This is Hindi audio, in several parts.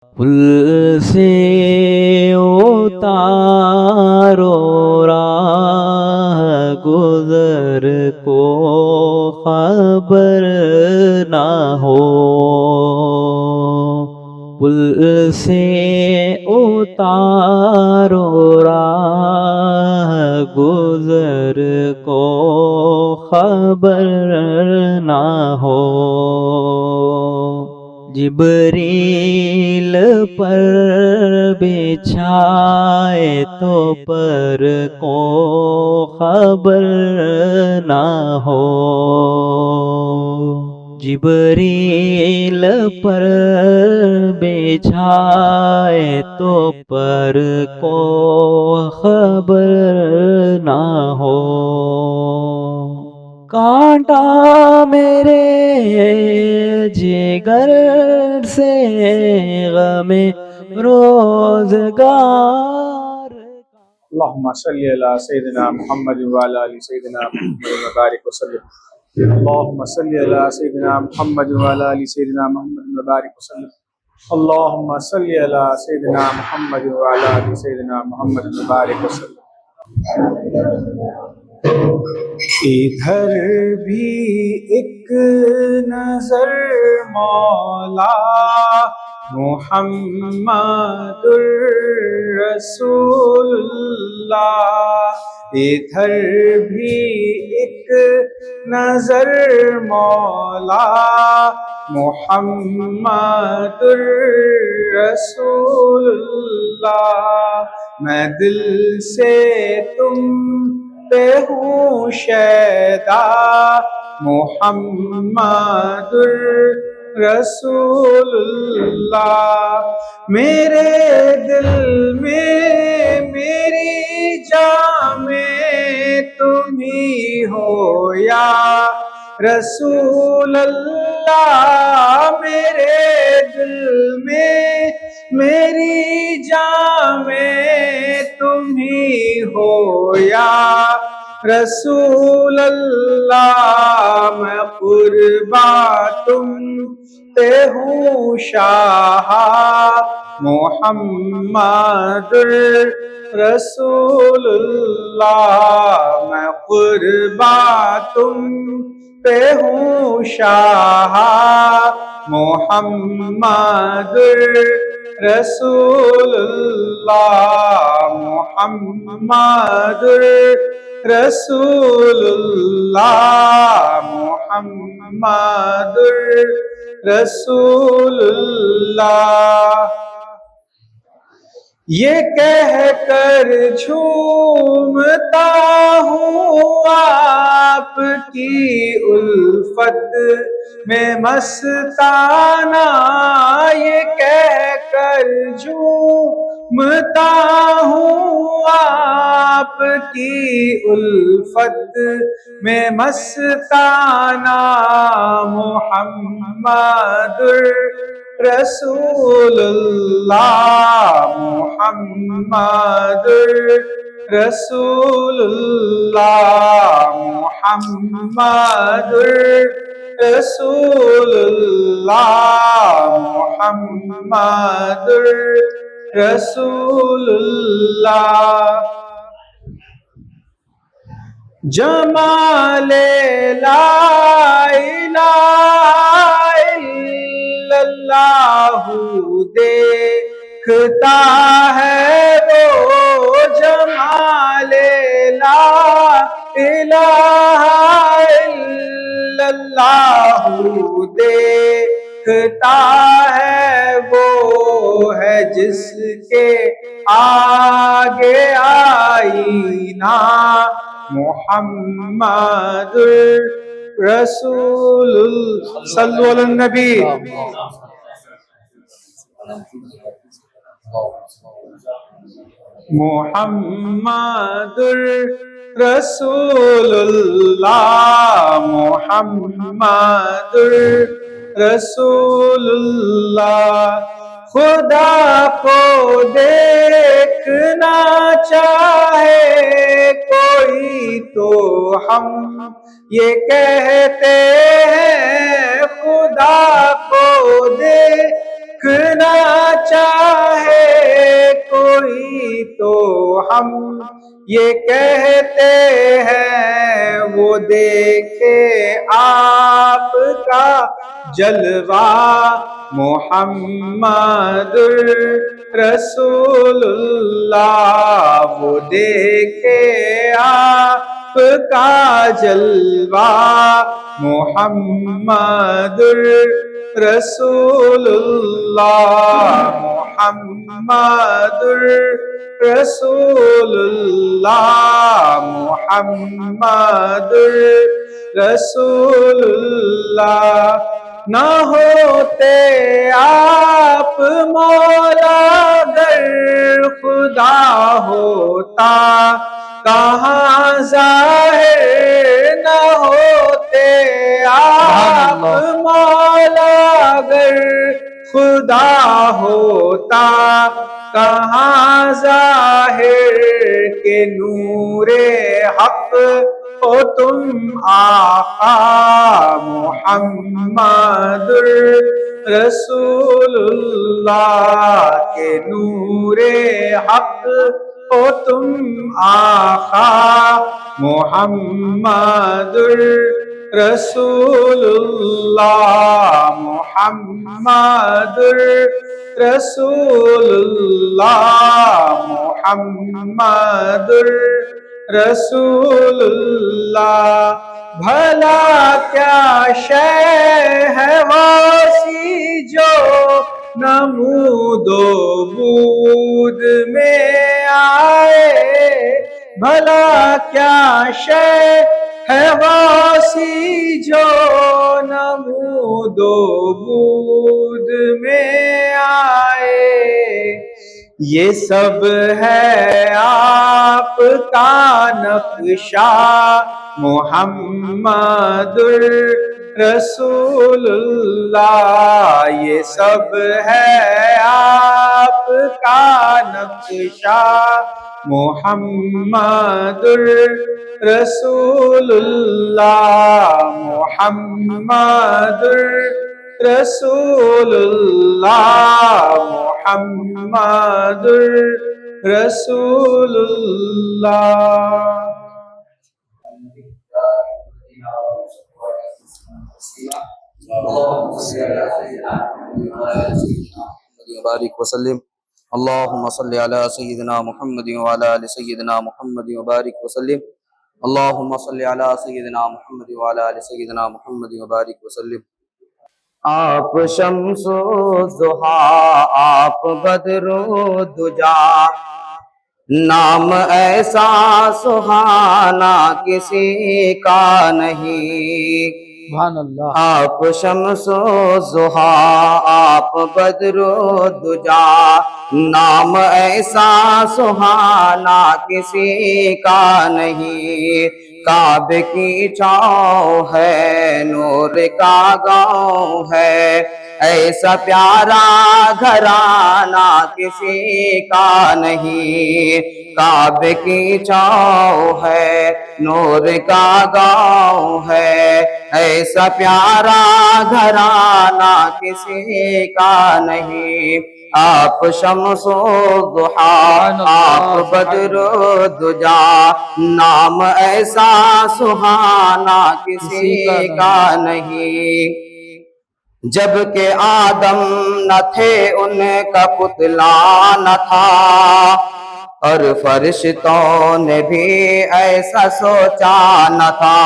पुल से उतारो राह गुज़र को खबर ना हो। पुल से उतारो राह गुज़र को खबर ना हो। जिब्रील पर बिछाए तो पर को खबर ना हो। जिब्रील पर बिछाए तो पर को खबर ना हो। कांटा मेरे जिगर से गमे रोज़गार। अल्लाहुम्मा सल्ली अला सय्यिदिना मुहम्मद व अला आलि सय्यिदिना मुहम्मद व बारिक वसल्लिम। अल्लाहुम्मा सल्ली अला सय्यिदिना मुहम्मद व अला आलि सय्यिदिना मुहम्मद व बारिक वसल्लिम। अल्लाहुम्मा सल्ली अला सय्यिदिना मुहम्मद व अला आलि सय्यिदिना मुहम्मद व बारिक वसल्लिम। इधर भी एक नजर मौला मुहम्मदुर रसूलुल्लाह। इधर भी एक नजर मौला मुहम्मदुर रसूलुल्लाह। मैं दिल से तुम पे हूँ शैदा मुहम्मदुर रसूलुल्लाह। मेरे दिल में मेरी जान में तुम ही हो या रसूल अल्लाह। मेरे दिल में मेरी जान में तुम ही हो या रसूल अल्लाह। मैं कुर्बा तुम पे हूँ शाह मुहम्मदुर रसूलुल्लाह। मैं कुर्बा तुम पे हूँ शाह मुहम्मदुर रसूलुल्लाह। मुहम्मदुर रसूलुल्लाह। मुहम्मदुर रसूलुल्लाह। ये कह कर झूमता हूँ आपकी उल्फत में मस्ताना। ये कह कर झूमता हूँ आपकी उल्फत में मस्ताना। मुहम्मदुर रसूलुल्लाह। मुहम्मदुर रसूलुल्लाह। मुहम्मदुर रसूलुल्लाह। मुहम्मदुर रसूलुल्लाह। जमाले ला इलाहा इल्लल्लाहु देखता है वो। जमाले ला इलाहा इल्लल्लाहु देखता है वो। है जिसके आगे आईना मुहम्मदुर रसूलुल्लाह। सल्लु अला नबी। मुहम्मदुर रसूलुल्लाह। मुहम्मदुर रसूलुल्लाह। खुदा को देखना चाहे कोई तो हम ये कहते हैं। खुदा को देखना चाहे हम ये कहते हैं, वो देखे आपका जलवा। मुहम्मदुर रसूलुल्लाह, वो देखे आपका जलवा। मुहम्मदुर रसूलुल्लाह, मुहम्मदुर रसूलुल्लाह, मुहम्मदुर रसूलुल्लाह। न होते आप मौला, अगर खुदा होता कहाँ ज़ाहिर। न होते आप मौला, अगर खुदा होता कहाँ ज़ाहिर। के नूरे हक हो तुम आका। मुहम्मदुर रसूलुल्लाह, के नूरे हक हो तुम आका। मुहम्मदुर रसूलुल्लाह, मुहम्मदुर रसूलुल्लाह, मुहम्मदुर रसूलुल्लाह। भला क्या शय है वासी, जो नमूदो बूद में आए। भला क्या शय है वासी, जो नमूदो बूद में आए। ये सब है आपका नक्शा। मुहम्मदुर रसूलुल्लाह, ये सब है आपका नक्शा। मुहम्मदुर रसूलुल्लाह, मुहम्मदुर रसूलुल्लाह, मुहम्मदुर रसूलुल्लाह। बारिक वसल्लम। अल्लाहुम्मा सल्लि अला सय्यिदिना मुहम्मद व अला आलि सय्यिदिना मुहम्मद व बारिक वसल्लम। अल्लाहुम्मा सल्लि अला सय्यिदिना मुहम्मद व अला आलि सय्यिदिना मुहम्मद व बारिक वसल्लम। आप शम्सो ज़ुहा, आप बदरो दुजा, नाम ऐसा सुहाना किसी का नहीं। आप शम्सो ज़ुहा, आप बदरो दुजा, नाम ऐसा सुहाना किसी का नहीं। काबे की छाँव है, नूर का गाँव है, ऐसा प्यारा घराना किसी का नहीं। काबे की छाँव है, नूर का गाँव है, ऐसा प्यारा घराना किसी का नहीं। आप शम्सो दुहा, आप बदरो दुजा, नाम ऐसा सुहाना किसी का नहीं। जब के आदम न थे उनका पुतला न था, और फरिश्तों ने भी ऐसा सोचा न था।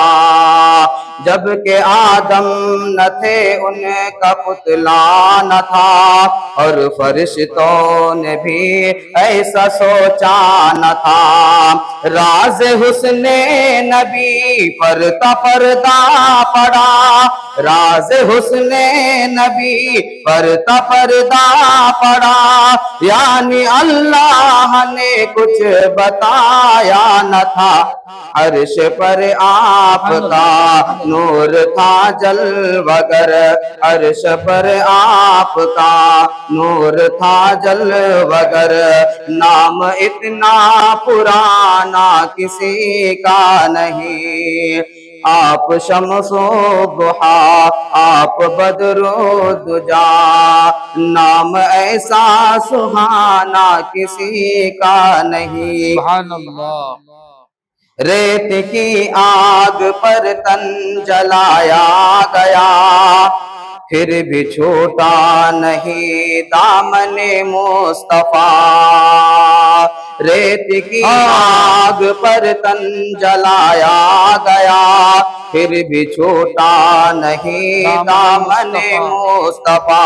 जब के आदम न थे उनका पुतला न था, और फरिश्तों ने भी ऐसा सोचा न था। राज हुस्ने नबी पर पर्दा पड़ा, राज हुस्ने नबी पर पर्दा पड़ा। यानी अल्लाह ने कुछ बताया न था, अर्श पर आपका नूर था जलवगर, अर्श पर आपका नूर था जलवगर। नाम इतना पुराना किसी का नहीं। आप शम्सो दुहा, आप बदरो दुजा, नाम ऐसा सुहाना किसी का नहीं। सुभान अल्लाह। रेत की आग पर तन जलाया गया, फिर भी छूटा नहीं दामने मुस्तफा। रेत की आग पर तन जलाया गया, फिर भी छूटा नहीं दामने मुस्तफा।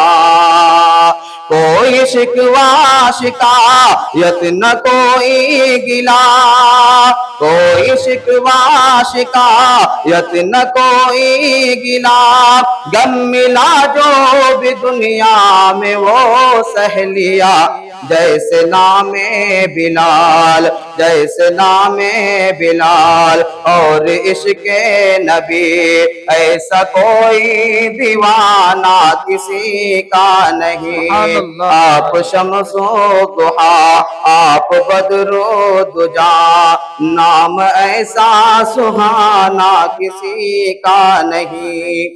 कोई शिकवा शिकायत न कोई गिला, कोई शिकवा शिकायत न कोई गिला, गम मिला जो भी दुनिया में वो सह लिया। जैसे नामे बिलाल, जैसे नामे बिलाल और इश्क़ नबी, ऐसा कोई दीवाना किसी का नहीं। आप शम्सो दुहा, आप बदरो दुजा, नाम ऐसा सुहाना किसी का नहीं।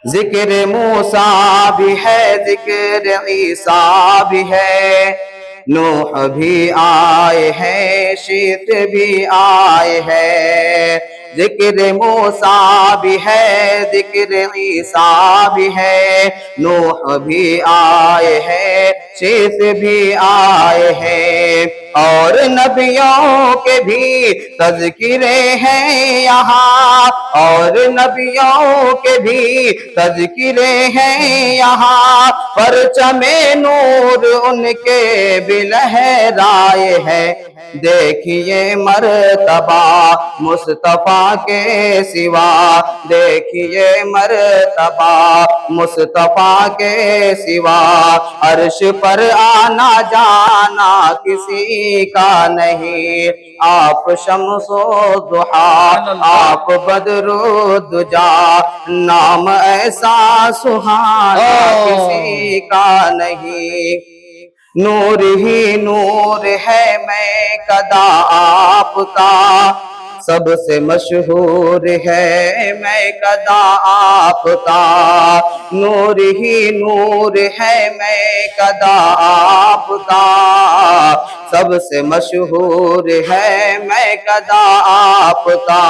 जिक्र मूसा भी है, जिक्र ईसा भी है, नूह भी आए हैं, शीत भी आए हैं। जिक्र मूसा भी है, जिक्र ईसा भी है, नूह भी आए हैं, शीत भी आए हैं। और नबियों के भी तज़किरे हैं यहाँ, और नबियों के भी तज़किरे हैं यहाँ, परचमे नूर उनके भी लहराए हैं। देखिए मर्तबा मुस्तफा के सिवा, देखिए मर्तबा मुस्तफा के सिवा, अर्श पर आना जाना किसी का नहीं। आप शम्सो दुहा, आप बदरो दुजा, नाम ऐसा सुहाना किसी का नहीं। नूर ही नूर है मैं कदा आपका, सबसे मशहूर है मैं कदा आपका। नूर ही नूर है मैं कदा आपका, सबसे मशहूर है मैं कदा आपका।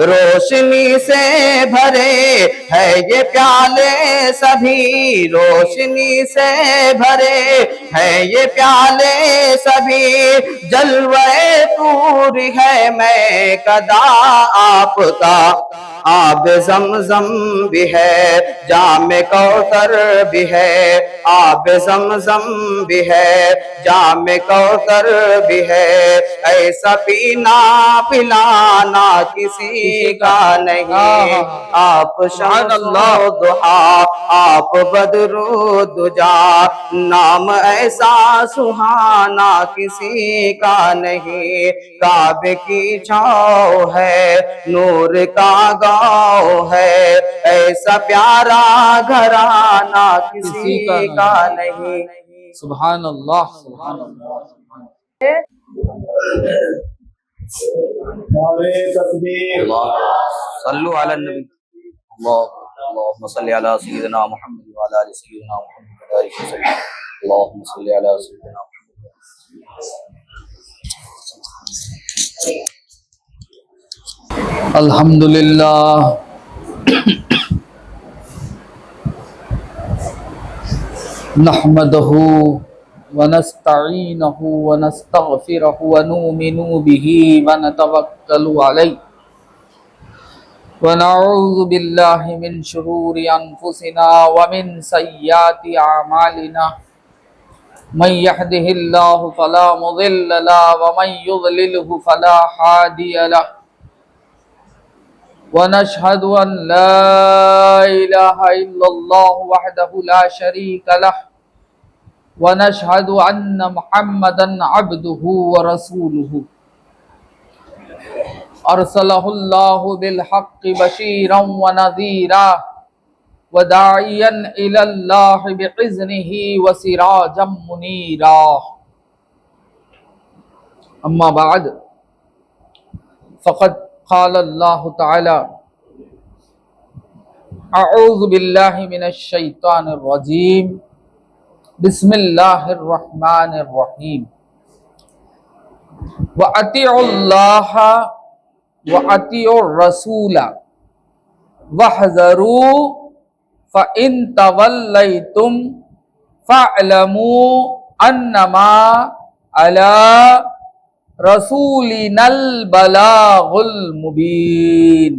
रोशनी से भरे है ये प्याले सभी, रोशनी से भरे है ये प्याले सभी, जलवे तूर है मैं कदा आपका। आब ज़मज़म भी है, जामे कौसर भी है, आब ज़मज़म भी है, जामे कौसर भी है, ऐसा पीना पिलाना किसी का नहीं। आप शम्सो दुहा, आप बदरो दुजा, नाम ऐसा सुहाना किसी का नहीं। काबे की छाँव है, नूर का गाँव है, ऐसा प्यारा घराना किसी का नहीं। सुभान अल्लाह, सुभान अल्लाह। सल्लु अला नबी, अल्लाहुम्मा सल्लि अला सय्यिदिना मुहम्मद व अला आलि सय्यिदिना मुहम्मद व बारिक वसल्लम। अल्लाहुम्मा सल्लि अला सय्यिदिना मुहम्मद। अल्हम्दुलिल्लाह, नहमदहु व नस्तईनुहु व नस्तगफिरुहु व नुमिनु बिही व नतवक्कलु अलैहि व नऊज़ु बिल्लाहि मिन शुरूरि अनफुसिना व मिन सय्याति अमालिना। मन यहदिहिल्लाहु फला मुदिल्ल लहु व मन युद्लिलहु फला हादिय लहु। व नशहदु अन ला इलाहा इल्लल्लाहु वहदहु ला शरीक लहु व नशहदु अन्न मुहम्मदन अब्दुहु व रसूलुहु। अरसलहुल्लाहु बिल हक्कि बशीरन व नज़ीरा व दाइयन इलल्लाहि बिइज़्निही व सिराजम मुनीरा। अम्मा बाद फ़क़द क़ाल अल्लाहु तआला अऊज़ु बिल्लाहि मिनश शैतानिर रजीम बिस्मिल्लाहिर रहमानिर रहीम व अतिउल्लाह व अतिउर रसूला वहज़रू फ़इन तवल्लैतुम फ़अलमू अन्नमा अला रसूलिनल बलागुल मुबीन।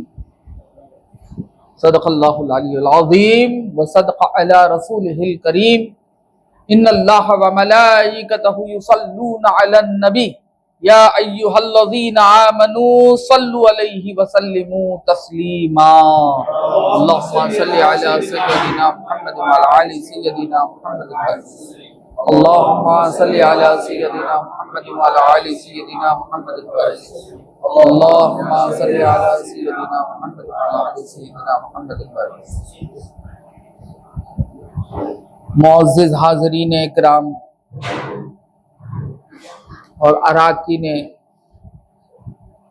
सदक़ल्लाहुल अलियुल अज़ीम व सदक़ अला रसूलिहिल करीम। इन्नल्लाह व मलाइकतहु युसल्लूना अलन नबी या अय्युहल्लज़ीना आमनू सल्लु अलैहि व सल्लिमू तस्लीमा। अल्लाहुम्मा सल्लि अला सय्यिदिना मुहम्मद व अला आलि सय्यिदिना मुहम्मद। अल्लाहुम्मा सल्लि अला सय्यिदिना मुहम्मद व अला आलि सय्यिदिना मुहम्मद। अल्लाहुम्मा सल्लि अला सय्यिदिना मुहम्मद व अला आलि सय्यिदिना मुहम्मद। मुअज़्ज़िज़ हाज़रीन इकराम और अराकीन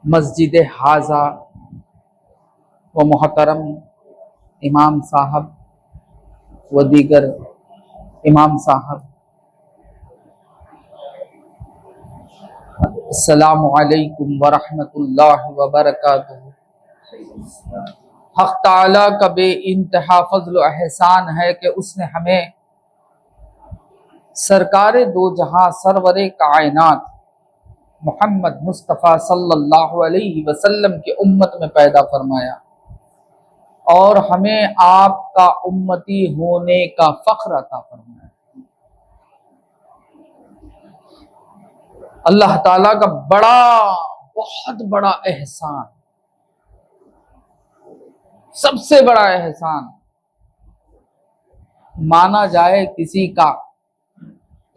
मस्जिद हाजा व मोहतरम इमाम साहब व दीगर इमाम साहब, अस्सलामु अलैकुम व रहमतुल्लाहि व बरकातुहू। हक़ ताला का बेइंतहा फज़्ल व एहसान है कि उसने हमें सरकारे दो जहां सरवरे कायनात मोहम्मद मुस्तफ़ा सल्लल्लाहु अलैहि वसल्लम की उम्मत में पैदा फरमाया और हमें आपका उम्मती होने का फ़ख्र अता फरमाया। अल्लाह ताला का बहुत बड़ा एहसान, सबसे बड़ा एहसान माना जाए किसी का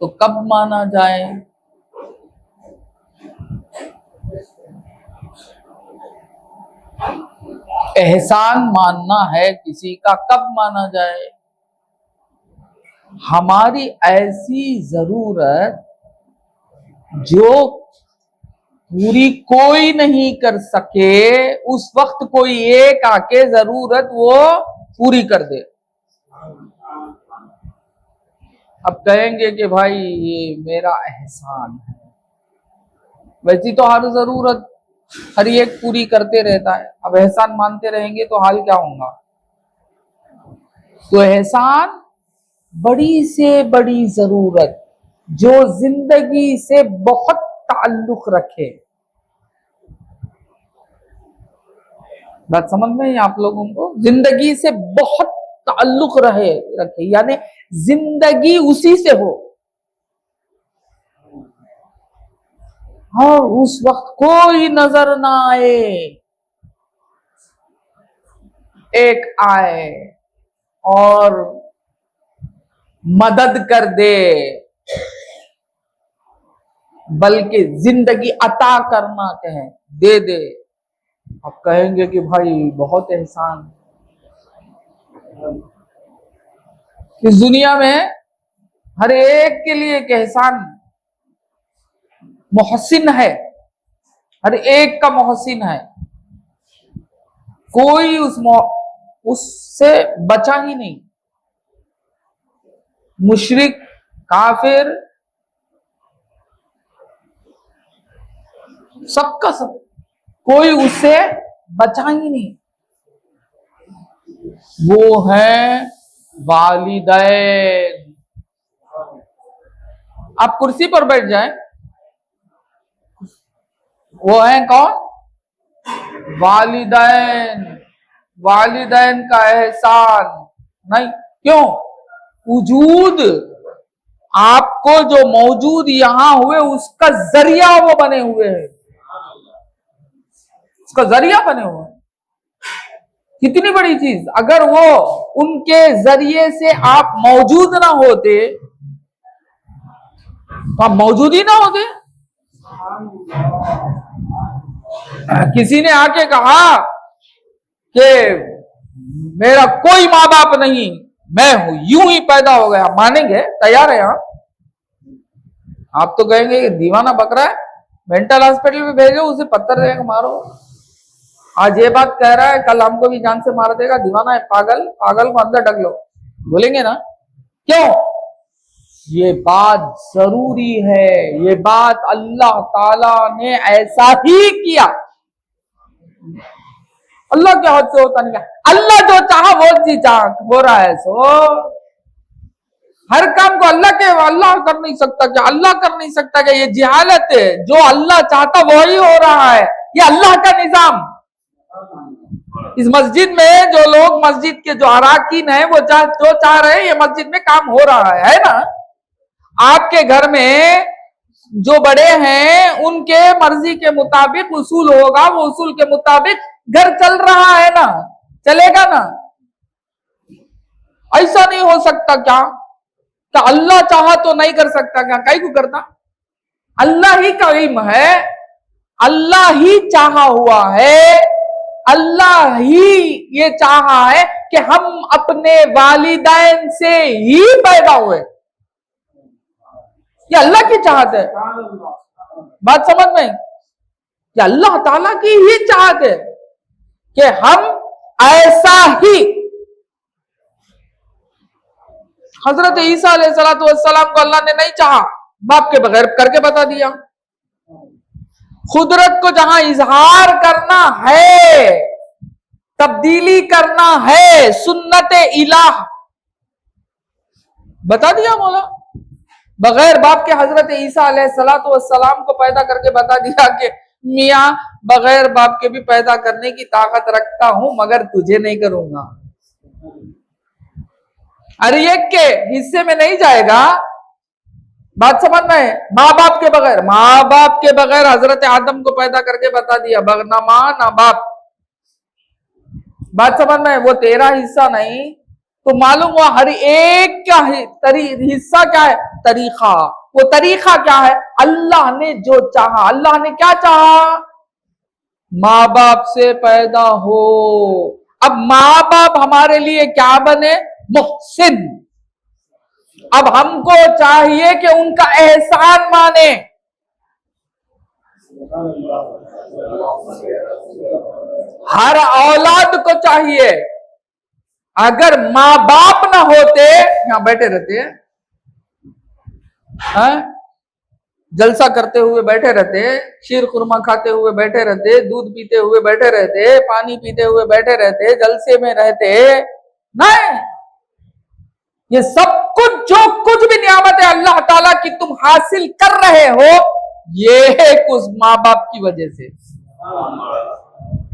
तो कब माना जाए? एहसान मानना है किसी का कब माना जाए? हमारी ऐसी जरूरत जो पूरी कोई नहीं कर सके, उस वक्त कोई एक आके जरूरत वो पूरी कर दे। अब कहेंगे कि भाई ये मेरा एहसान है, वैसी तो हर जरूरत हर एक पूरी करते रहता है। अब एहसान मानते रहेंगे तो हाल क्या होगा? तो एहसान बड़ी से बड़ी जरूरत जो जिंदगी से बहुत ताल्लुक रखे। बात समझ में है आप लोगों को? जिंदगी से बहुत ताल्लुक रखे यानी जिंदगी उसी से हो। हाँ, उस वक्त कोई नजर ना आए, एक आए और मदद कर दे, बल्कि जिंदगी अता करना कहे, दे दे। अब कहेंगे कि भाई बहुत एहसान। इस दुनिया में हर एक के लिए एक एहसान मोहसिन है, हर एक का मोहसिन है, कोई उससे बचा ही नहीं। मुशरिक, काफिर, सबका सब, कोई उससे बचा ही नहीं। वो है वालिदैन। आप कुर्सी पर बैठ जाएं, वो है कौन? वालिदैन। वालिदैन का एहसान नहीं, क्यों? वजूद आपको जो मौजूद यहां हुए उसका जरिया वो बने हुए हैं, उसका जरिया बने हुए हैं। कितनी बड़ी चीज! अगर वो उनके जरिए से आप मौजूद ना होते तो आप मौजूद ही ना होते। किसी ने आके कहा कि मेरा कोई माँ बाप नहीं, मैं हूं, यूं ही पैदा हो गया, मानेंगे? तैयार है आप तो कहेंगे दीवाना बकरा है, मेंटल हॉस्पिटल में भेजो, उसे पत्थर देकर मारो। आज ये बात कह रहा है, कल हमको भी जान से मार देगा, दीवाना है, पागल, पागल को अंदर ढक लो, बोलेंगे ना? क्यों? ये बात जरूरी है, ये बात अल्लाह ताला ने ऐसा ही किया। अल्लाह के हाथ से होता नहीं है, अल्लाह जो चाहा वो चीज चाह हो रहा है। सो हर काम को अल्लाह कर नहीं सकता क्या? अल्लाह कर नहीं सकता क्या? ये जिहालत है। जो अल्लाह चाहता वही हो रहा है, ये अल्लाह का निजाम। इस मस्जिद में जो लोग, मस्जिद के जो अराकीन है, वो जो चाह रहे हैं, ये मस्जिद में काम हो रहा है ना? आपके घर में जो बड़े हैं उनके मर्जी के मुताबिक उसूल होगा, वो उसूल के मुताबिक घर चल रहा है ना, चलेगा ना? ऐसा नहीं हो सकता क्या? तो अल्लाह चाहा तो नहीं कर सकता क्या? कहीं को करता? अल्लाह ही का इल्म है, अल्लाह ही चाहा हुआ है, अल्लाह ही ये चाहा है कि हम अपने वालिदैन से ही पैदा हुए। ये अल्लाह की चाहत है। बात समझ में? कि अल्लाह ताला की ही चाहत है कि हम ऐसा ही। हजरत ईसा अलैहिस्सलाम को अल्लाह ने नहीं चाहा, बाप के बगैर करके बता दिया। कुदरत को जहां इजहार करना है, तब्दीली करना है, सुन्नत इलाह बता दिया मौला। बगैर बाप के हजरत ईसा अलैहिस्सलाम को पैदा करके बता दिया कि मियां बगैर बाप के भी पैदा करने की ताकत रखता हूं, मगर तुझे नहीं करूंगा। अरे एक के हिस्से में नहीं जाएगा। बात समझ में? माँ बाप के बगैर हजरत आदम को पैदा करके बता दिया, ना माँ ना बाप। बात समझ में? वो तेरा हिस्सा नहीं, तो मालूम हुआ हर एक का हिस्सा क्या है? तरीका। वो तरीका क्या है? अल्लाह ने जो चाहा। अल्लाह ने क्या चाहा? माँ बाप से पैदा हो। अब माँ बाप हमारे लिए क्या बने? मुहसिन। अब हमको चाहिए कि उनका एहसान माने। हर औलाद को चाहिए, अगर माँ बाप ना होते, यहां बैठे रहते हैं, जलसा करते हुए बैठे रहते, शीर खुरमा खाते हुए बैठे रहते, दूध पीते हुए बैठे रहते, पानी पीते हुए बैठे रहते, जलसे में रहते। नहीं, ये सब कुछ, जो कुछ भी नियामत है अल्लाह ताला की तुम हासिल कर रहे हो, ये कुछ माँ बाप की वजह से।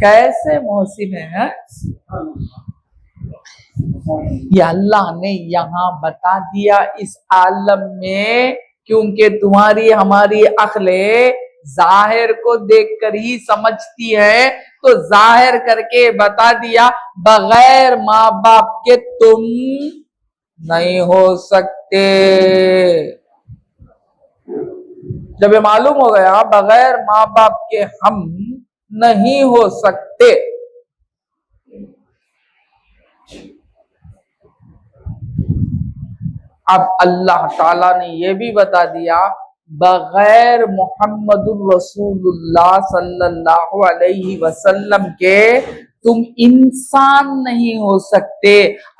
कैसे मोहसिन है? ये अल्लाह ने यहां बता दिया इस आलम में, क्योंकि तुम्हारी हमारी अक्ले जाहिर को देखकर ही समझती है, तो जाहिर करके बता दिया बगैर माँ बाप के तुम नहीं हो सकते। जब ये मालूम हो गया बगैर माँ बाप के हम नहीं हो सकते, अब अल्लाह ताला ने यह भी बता दिया बगैर मुहम्मदुर रसूलुल्लाह सल्लल्लाहु अलैहि वसल्लम के तुम इंसान नहीं हो सकते।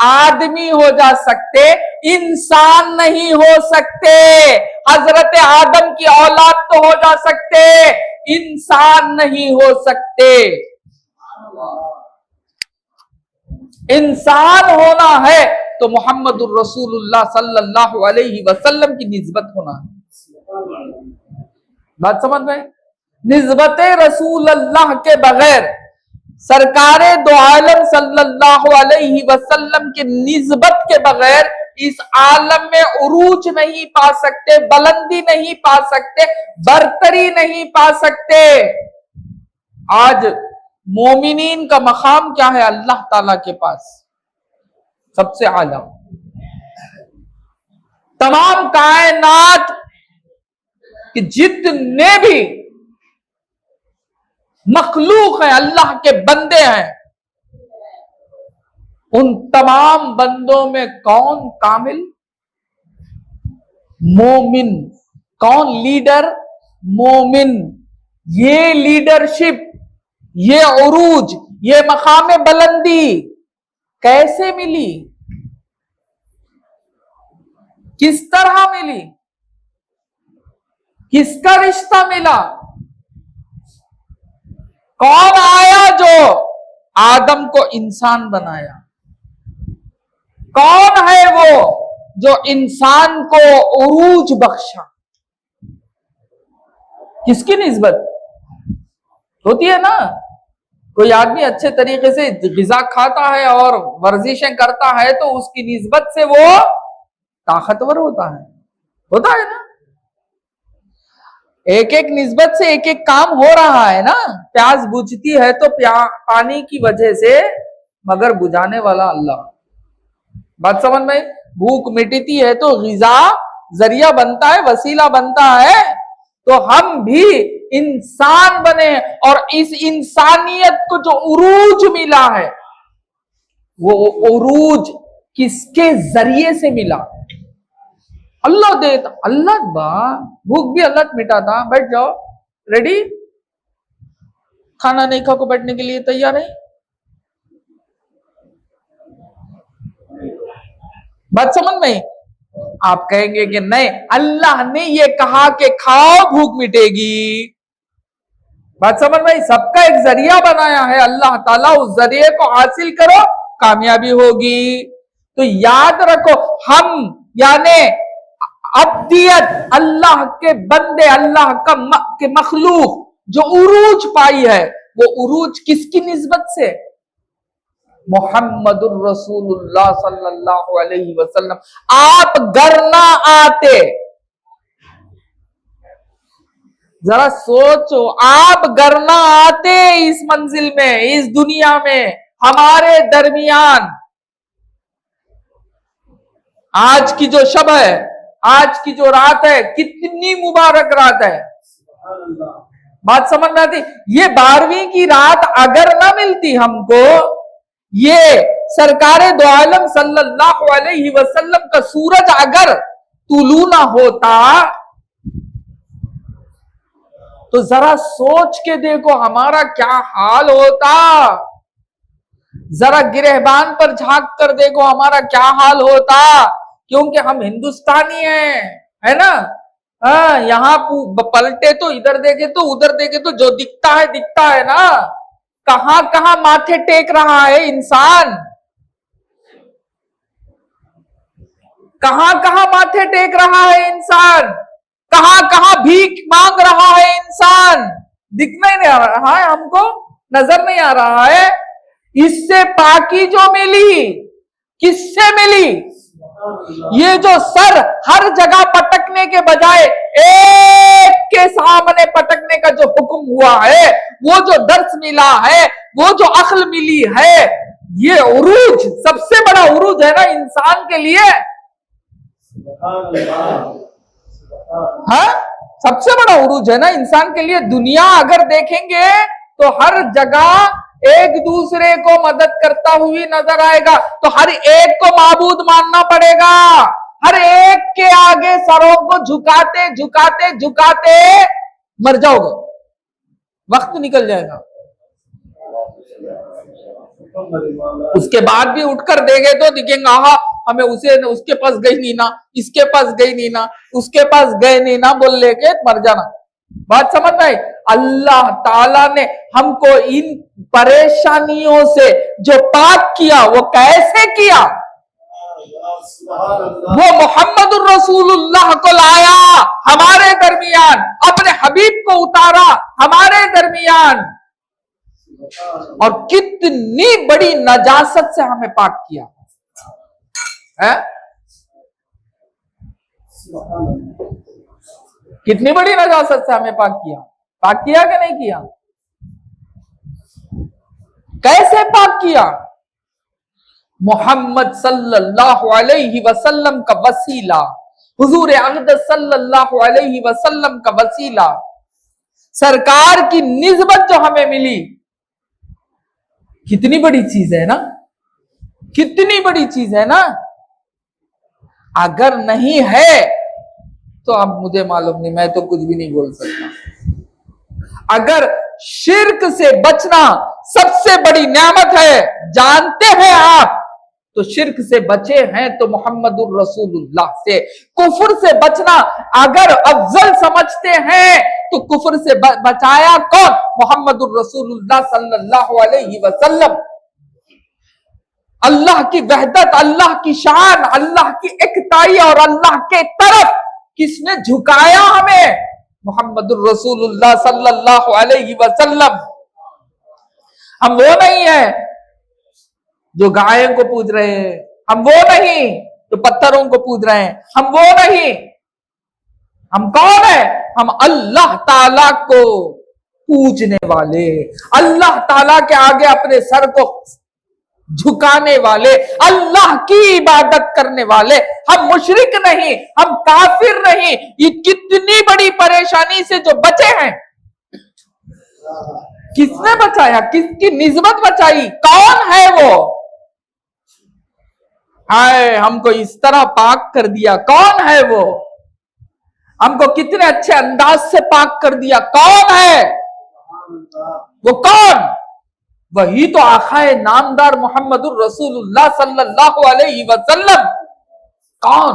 आदमी हो जा सकते, इंसान नहीं हो सकते। हजरत आदम की औलाद तो हो जा सकते, इंसान नहीं हो सकते। इंसान होना है तो मुहम्मदुर रसूलुल्लाह सल्लल्लाहु अलैहि वसल्लम की निस्बत होना है। बात समझ में? निस्बत रसूल अल्लाह के बगैर, सरकारे दो आलम सल्लल्लाहु अलैहि वसल्लम की निस्बत के बगैर इस आलम में उरूज नहीं पा सकते, बुलंदी नहीं पा सकते, बरतरी नहीं पा सकते। आज मोमिनीन का मकाम क्या है अल्लाह ताला के पास? सबसे आला। तमाम कायनात के जितने भी मखलूक हैं, अल्लाह के बंदे हैं, उन तमाम बंदों में कौन कामिल? मोमिन। कौन लीडर? मोमिन। ये लीडरशिप ये उरूज, ये मकाम बुलंदी कैसे मिली, किस तरह मिली, किसका रिश्ता मिला? कौन आया जो आदम को इंसान बनाया? कौन है वो जो इंसान को उरूज बख्शा? किसकी निस्बत होती है ना? कोई आदमी अच्छे तरीके से ग़िज़ा खाता है और वर्जिशें करता है तो उसकी निस्बत से वो ताकतवर होता है ना? एक एक निस्बत से एक एक काम हो रहा है ना। प्यास बुझती है तो पानी की वजह से, मगर बुझाने वाला अल्लाह। बात समझ में? भूख मिटती है तो ग़िज़ा जरिया बनता है, वसीला बनता है। तो हम भी इंसान बने और इस इंसानियत को जो उरूज मिला है, वो उरूज किसके जरिए से मिला? अल्लाह देता, अल्लाह भूख भी अल्लाह मिटाता। बैठ जाओ, रेडी? खाना नहीं खा को बैठने के लिए तैयार है? बात समझ में? आप कहेंगे कि नहीं, अल्लाह ने ये कहा कि खाओ भूख मिटेगी। बात समझ में? सबका एक जरिया बनाया है अल्लाह ताला, उस जरिए को हासिल करो, कामयाबी होगी। तो याद रखो, हम यानी अब्दियत, अल्लाह के बंदे, अल्लाह के मखलूक जो उरूज पाई है, वो उरूज किसकी निस्बत से? मोहम्मदुर रसूलुल्लाह सल्लल्लाहु अलैहि वसल्लम। आप घर ना आते, जरा सोचो, आप घर ना आते इस मंजिल में, इस दुनिया में, हमारे दरमियान। आज की जो शब है, आज की जो रात है, कितनी मुबारक रात है। बात समझ में आती? ये 12वीं की रात अगर ना मिलती हमको, ये सरकारे दो आलम सल्लल्लाहु अलैहि वसल्लम का सूरज अगर तुलू ना होता, तो जरा सोच के देखो हमारा क्या हाल होता। जरा गिरहबान पर झांक कर देखो हमारा क्या हाल होता। क्योंकि हम हिंदुस्तानी हैं, है ना? हाँ, यहाँ पलटे तो इधर देखे तो उधर देखे तो जो दिखता है ना। कहां कहां माथे टेक रहा है इंसान, कहां कहां माथे टेक रहा है इंसान, कहां कहां भीख मांग रहा है इंसान। दिख नहीं आ रहा है हमको, नजर नहीं आ रहा है। इससे पाकी जो मिली, किससे मिली? ये जो सर हर जगह पटकने के बजाय एक के सामने पटकने का जो हुक्म हुआ है, वो जो दर्स मिला है, वो जो अक्ल मिली है, ये उरूज सबसे बड़ा उरूज है ना इंसान के लिए। हाँ, सबसे बड़ा उरूज है ना इंसान के लिए। दुनिया अगर देखेंगे तो हर जगह एक दूसरे को मदद करता हुई नजर आएगा, तो हर एक को माबूद मानना पड़ेगा। हर एक के आगे सरों को झुकाते झुकाते झुकाते मर जाओगे, वक्त निकल जाएगा। उसके बाद भी उठकर देंगे तो दिखेंगे, आहा हमें उसके पास गई नहीं ना, इसके पास गई नहीं ना, उसके पास गए नहीं ना बोल लेके मर जाना। बात समझ में? अल्लाह ताला ने हमको इन परेशानियों से जो पाक किया, वो कैसे किया? वो मोहम्मदुर रसूलुल्लाह को लाया हमारे दरमियान, अपने हबीब को उतारा हमारे दरमियान, और कितनी बड़ी नजासत से हमें पाक किया है। कितनी बड़ी नजासत से हमें पाक किया कि नहीं किया? कैसे पाक किया? मोहम्मद सल्लल्लाहु अलैहि वसल्लम का वसीला, हुजूर अक़दस सल्लल्लाहु अलैहि वसल्लम का वसीला, सरकार की निस्बत जो हमें मिली, कितनी बड़ी चीज है ना, कितनी बड़ी चीज है ना। अगर नहीं है तो अब मुझे मालूम नहीं, मैं तो कुछ भी नहीं बोल सकता। अगर शिर्क से बचना सबसे बड़ी नेमत है, जानते हैं आप, तो शिर्क से बचे हैं तो मोहम्मदुर रसूलुल्लाह से। कुफर से बचना अगर अफजल समझते हैं तो कुफर से बचाया कौन? मोहम्मदुर रसूलुल्लाह सल्लल्लाहु अलैहि वसल्लम। अल्लाह की वहदत, अल्लाह की शान, अल्लाह की एकताई और अल्लाह के तरफ किसने झुकाया हमें? मोहम्मदुर रसूलुल्लाह सल्लल्लाहु अलैहि वसल्लम। हम वो नहीं है जो गायों को पूज रहे हैं, हम वो नहीं जो पत्थरों को पूज रहे हैं, हम वो नहीं। हम कौन है? हम अल्लाह ताला को पूजने वाले, अल्लाह ताला के आगे अपने सर को झुकाने वाले, अल्लाह की इबादत करने वाले। हम मुशरिक नहीं, हम काफिर नहीं। ये कितनी बड़ी परेशानी से जो बचे हैं, किसने बचाया? किसकी निस्बत बचाई? कौन है वो? हाय, हमको इस तरह पाक कर दिया। कौन है वो? हमको कितने अच्छे अंदाज से पाक कर दिया। कौन है वो? कौन? वही तो आखाए नामदार मोहम्मदुर रसूलुल्लाह सल्लल्लाहु अलैहि वसल्लम। कौन?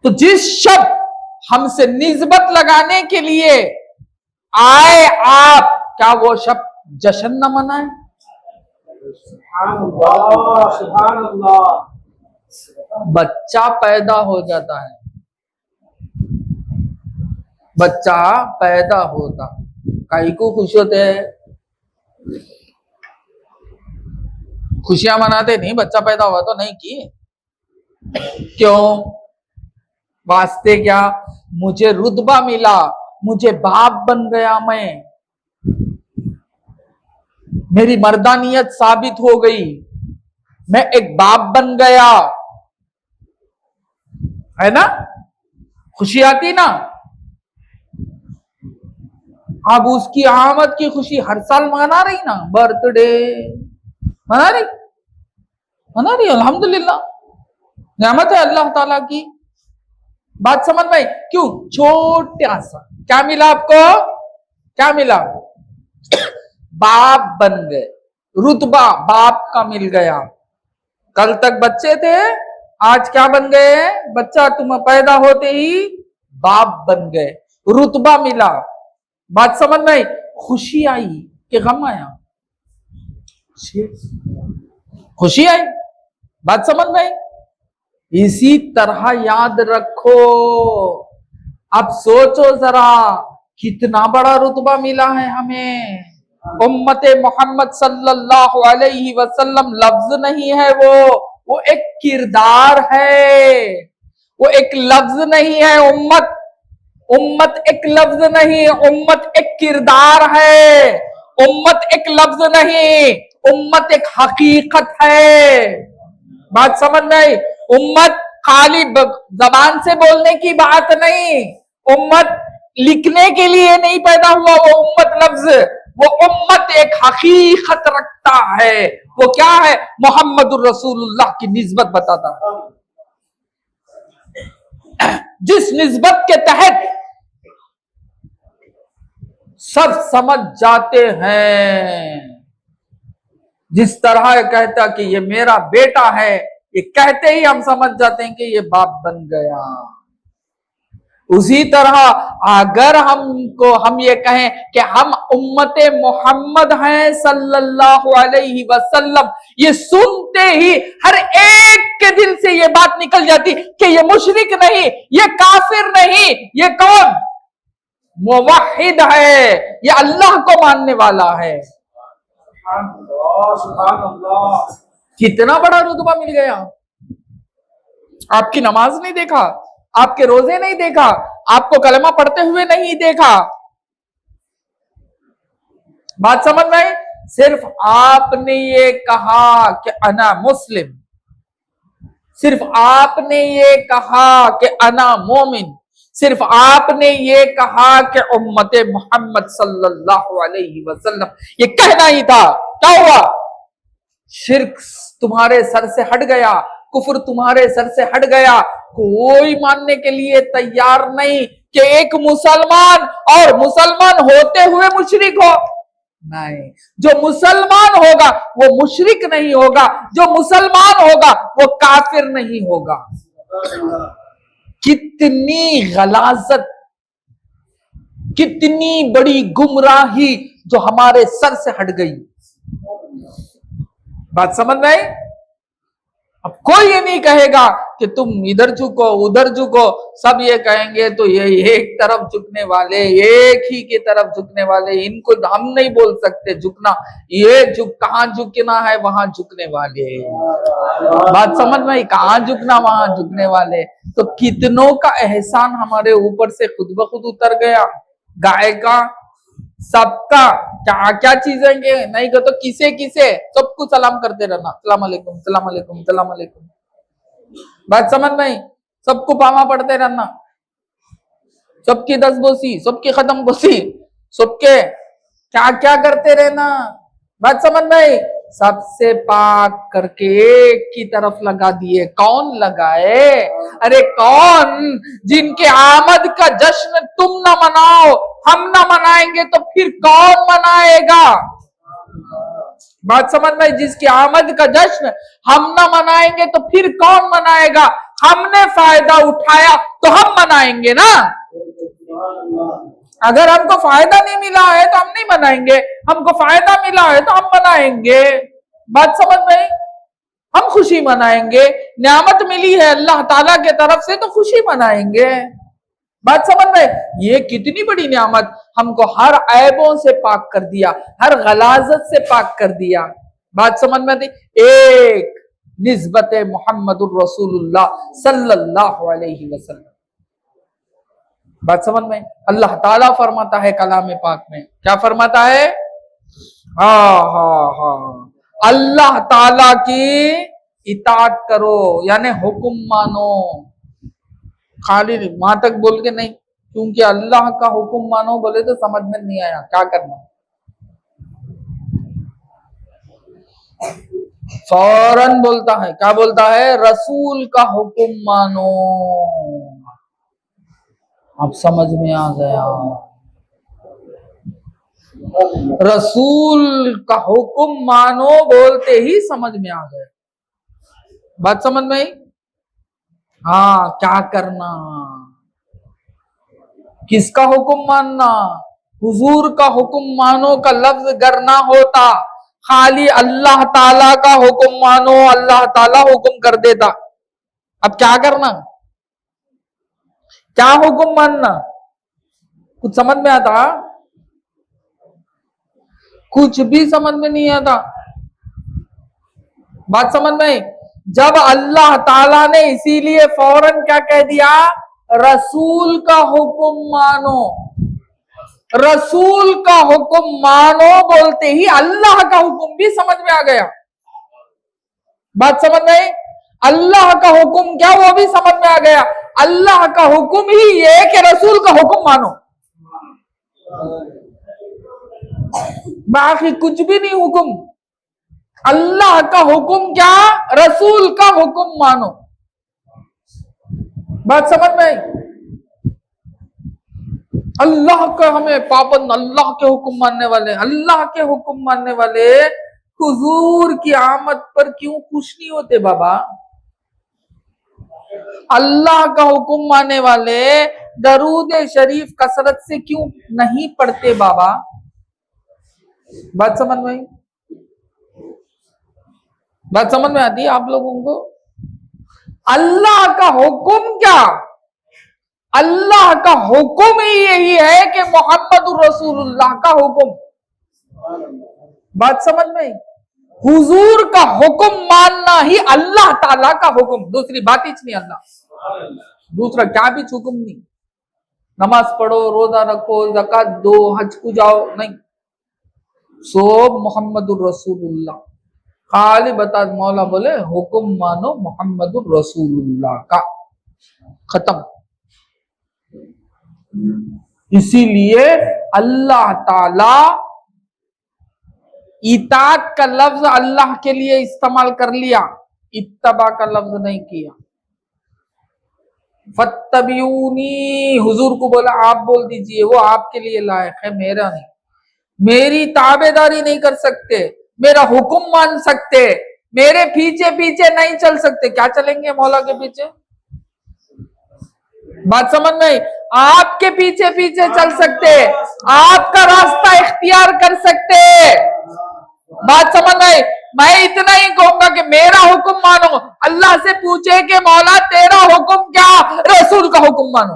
तो जिस शब्द हमसे निस्बत लगाने के लिए आए आप, क्या वो शब्द जश्न न मनाए? सुभान अल्लाह। बच्चा पैदा हो जाता है, बच्चा पैदा होता, काई को खुश होते हैं? खुशियां मनाते नहीं? बच्चा पैदा हुआ तो नहीं की? क्यों? वास्ते क्या? मुझे रुतबा मिला, मुझे बाप बन गया, मैं, मेरी मर्दानियत साबित हो गई, मैं एक बाप बन गया, है ना? खुशी आती ना? अब उसकी आमद की खुशी हर साल मना रही ना, बर्थडे मना रही, अल्हम्दुलिल्लाह, नेमत है अल्लाह ताला की। बात समझ में? क्यों? छोटा सा क्या मिला आपको? क्या मिला? बाप बन गए, रुतबा बाप का मिल गया। कल तक बच्चे थे, आज क्या बन गए? बच्चा, तुम पैदा होते ही बाप बन गए, रुतबा मिला। बात समझ में आई? खुशी आई कि गम आया? खुशी आई। बात समझ में आई? इसी तरह याद रखो। अब सोचो जरा, कितना बड़ा रुतबा मिला है हमें। उम्मते मोहम्मद सल्लल्लाहु अलैहि वसल्लम लफ्ज नहीं है, वो एक किरदार है, वो एक लफ्ज नहीं है। उम्मत एक लफ्ज नहीं, उम्मत एक किरदार है। उम्मत एक लफ्ज नहीं, उम्मत एक हकीकत है। बात समझ में आई? उम्मत खाली जबान से बोलने की बात नहीं, उम्मत लिखने के लिए नहीं पैदा हुआ वो उम्मत लफ्ज, वो उम्मत एक हकीकत रखता है। वो क्या है? मोहम्मदुर रसूलुल्लाह की निस्बत बताता है, जिस निस्बत के तहत सब समझ जाते हैं। जिस तरह कहता कि ये मेरा बेटा है, ये कहते ही हम समझ जाते हैं कि ये बाप बन गया। उसी तरह अगर हम ये कहें कि हम उम्मते मोहम्मद हैं सल्लल्लाहु अलैहि वसल्लम, ये सुनते ही हर एक के दिल से ये बात निकल जाती कि ये मुशरिक नहीं, ये काफिर नहीं, ये कौन? मुवहिद है, ये अल्लाह को मानने वाला है। कितना बड़ा रुतबा मिल गया। आपकी नमाज नहीं देखा, आपके रोजे नहीं देखा, आपको कलमा पढ़ते हुए नहीं देखा। बात समझ में आई? सिर्फ आपने ये कहा कि अना मुस्लिम, सिर्फ आपने ये कहा कि अना मोमिन, सिर्फ आपने ये कहा कि उम्मते मोहम्मद सल्लल्लाहु अलैहि वसल्लम, ये कहना ही था। क्या हुआ? शिर्क तुम्हारे सर से हट गया, कुफ्र तुम्हारे सर से हट गया, कोई मानने के लिए तैयार नहीं कि एक मुसलमान और मुसलमान होते हुए मुशरिक हो। नहीं, जो मुसलमान होगा वो मुशरिक नहीं होगा, जो मुसलमान होगा वो काफिर नहीं होगा। कितनी गलाजत, कितनी बड़ी गुमराही जो हमारे सर से हट गई। बात समझ में आई? अब कोई ये नहीं कहेगा कि तुम इधर झुको उधर झुको, सब ये कहेंगे तो ये एक तरफ झुकने वाले, एक ही की तरफ झुकने वाले, इनको हम नहीं बोल सकते झुकना, ये कहां झुकना है वहां झुकने वाले। बात समझ में आई? कहां झुकना वहां झुकने वाले। तो कितनों का एहसान हमारे ऊपर से खुद ब खुद उतर गया। गाय का, सबका, क्या क्या चीजें के नहीं को तो किसे किसे सबको सलाम करते रहना, सलाम अलैकुम सलाम अलैकुम सलाम अलैकुम। बात समझ में? सबको पामा पढ़ते रहना, सबकी 10 बोसी, सबकी खत्म बोसी, सबके क्या क्या करते रहना। बात समझ में? सबसे पाक करके एक की तरफ लगा दिए। कौन लगाए? अरे कौन? जिनके आमद का जश्न तुम ना मनाओ, हम ना मनाएंगे तो फिर कौन मनाएगा? बात समझ में? जिसकी आमद का जश्न हम ना मनाएंगे तो फिर कौन मनाएगा? हमने फायदा उठाया तो हम मनाएंगे ना। अगर हमको फायदा नहीं मिला है तो हम नहीं मनाएंगे, हमको फायदा मिला है तो हम मनाएंगे। बात समझ में? हम खुशी मनाएंगे। नियामत मिली है अल्लाह ताला के तरफ से तो खुशी मनाएंगे। बात समझ में? ये कितनी बड़ी नियामत, हमको हर ऐबों से पाक कर दिया, हर गलाजत से पाक कर दिया। बात समझ में आती? एक निस्बत मोहम्मदुर रसूलुल्लाह सल्लल्लाहु अलैहि वसल्लम। बात समझ में? अल्लाह ताला फरमाता है कलाम पाक में, क्या फरमाता है? अल्लाह ताला की इताअत करो, यानी हुक्म मानो। खाली वहां तक बोल के नहीं, क्योंकि अल्लाह का हुक्म मानो बोले तो समझ में नहीं आया क्या करना। फौरन बोलता है, क्या बोलता है? रसूल का हुक्म मानो। अब समझ में आ गया, रसूल का हुक्म मानो बोलते ही समझ में आ गया। बात समझ में आई? हाँ, क्या करना, किसका हुक्म मानना? हुजूर का हुक्म मानो का लफ्ज गर ना होता, खाली अल्लाह ताला का हुक्म मानो, अल्लाह ताला हुक्म कर देता। अब क्या करना, क्या हुक्म मानना? कुछ समझ में आता? कुछ भी समझ में नहीं आता। बात समझ में? जब अल्लाह ताला ने इसीलिए फौरन क्या कह दिया? रसूल का हुक्म मानो। रसूल का हुक्म मानो बोलते ही अल्लाह का हुक्म भी समझ में आ गया। बात समझ में? अल्लाह का हुक्म क्या, वो भी समझ में आ गया। अल्लाह का हुक्म ही ये कि रसूल का हुक्म मानो, बाकी कुछ भी नहीं हुक्म। अल्लाह का हुक्म क्या? रसूल का हुक्म मानो। बात समझ में आई? अल्लाह का हमें पाबंद, अल्लाह के हुक्म मानने वाले, अल्लाह के हुक्म मानने वाले हुजूर की आमद पर क्यों खुश नहीं होते बाबा? अल्लाह का हुक्म मानने वाले दरूद शरीफ कसरत से क्यों नहीं पढ़ते बाबा? बात समझ में आई? बात समझ में आती है आप लोगों को? अल्लाह का हुक्म क्या? अल्लाह का हुक्म ही यही है कि मोहम्मदुर रसूलुल्लाह का हुक्म। बात समझ में आई? हुजूर का हुक्म मानना ही अल्लाह ताला का हुक्म, दूसरी बात ही नहीं। अल्लाह दूसरा क्या भी हुक्म नहीं। नमाज पढ़ो, रोजा रखो, ज़कात दो, हज को जाओ, नहीं, सब मोहम्मदुर रसूलुल्लाह। खाली बता, मौला बोले हुक्म मानो मोहम्मदुर रसूलुल्लाह का, खत्म। इसीलिए अल्लाह ताला इताअत का लफ्ज अल्लाह के लिए इस्तेमाल कर लिया, इत्तबा का लफ्ज नहीं किया। फत्तबियूनी, हुजूर को बोला आप बोल दीजिए, वो आपके लिए लायक है, मेरा नहीं। मेरी ताबेदारी नहीं कर सकते, मेरा हुक्म मान सकते, मेरे पीछे पीछे नहीं चल सकते। क्या चलेंगे मौला के पीछे? बात समझ में आई? आपके पीछे पीछे चल सकते, आपका रास्ता इख्तियार कर सकते। बात समझ में आई? मैं इतना ही कहूंगा कि मेरा हुक्म मानो। अल्लाह से पूछे कि मौला तेरा हुक्म क्या, रसूल का हुक्म मानो।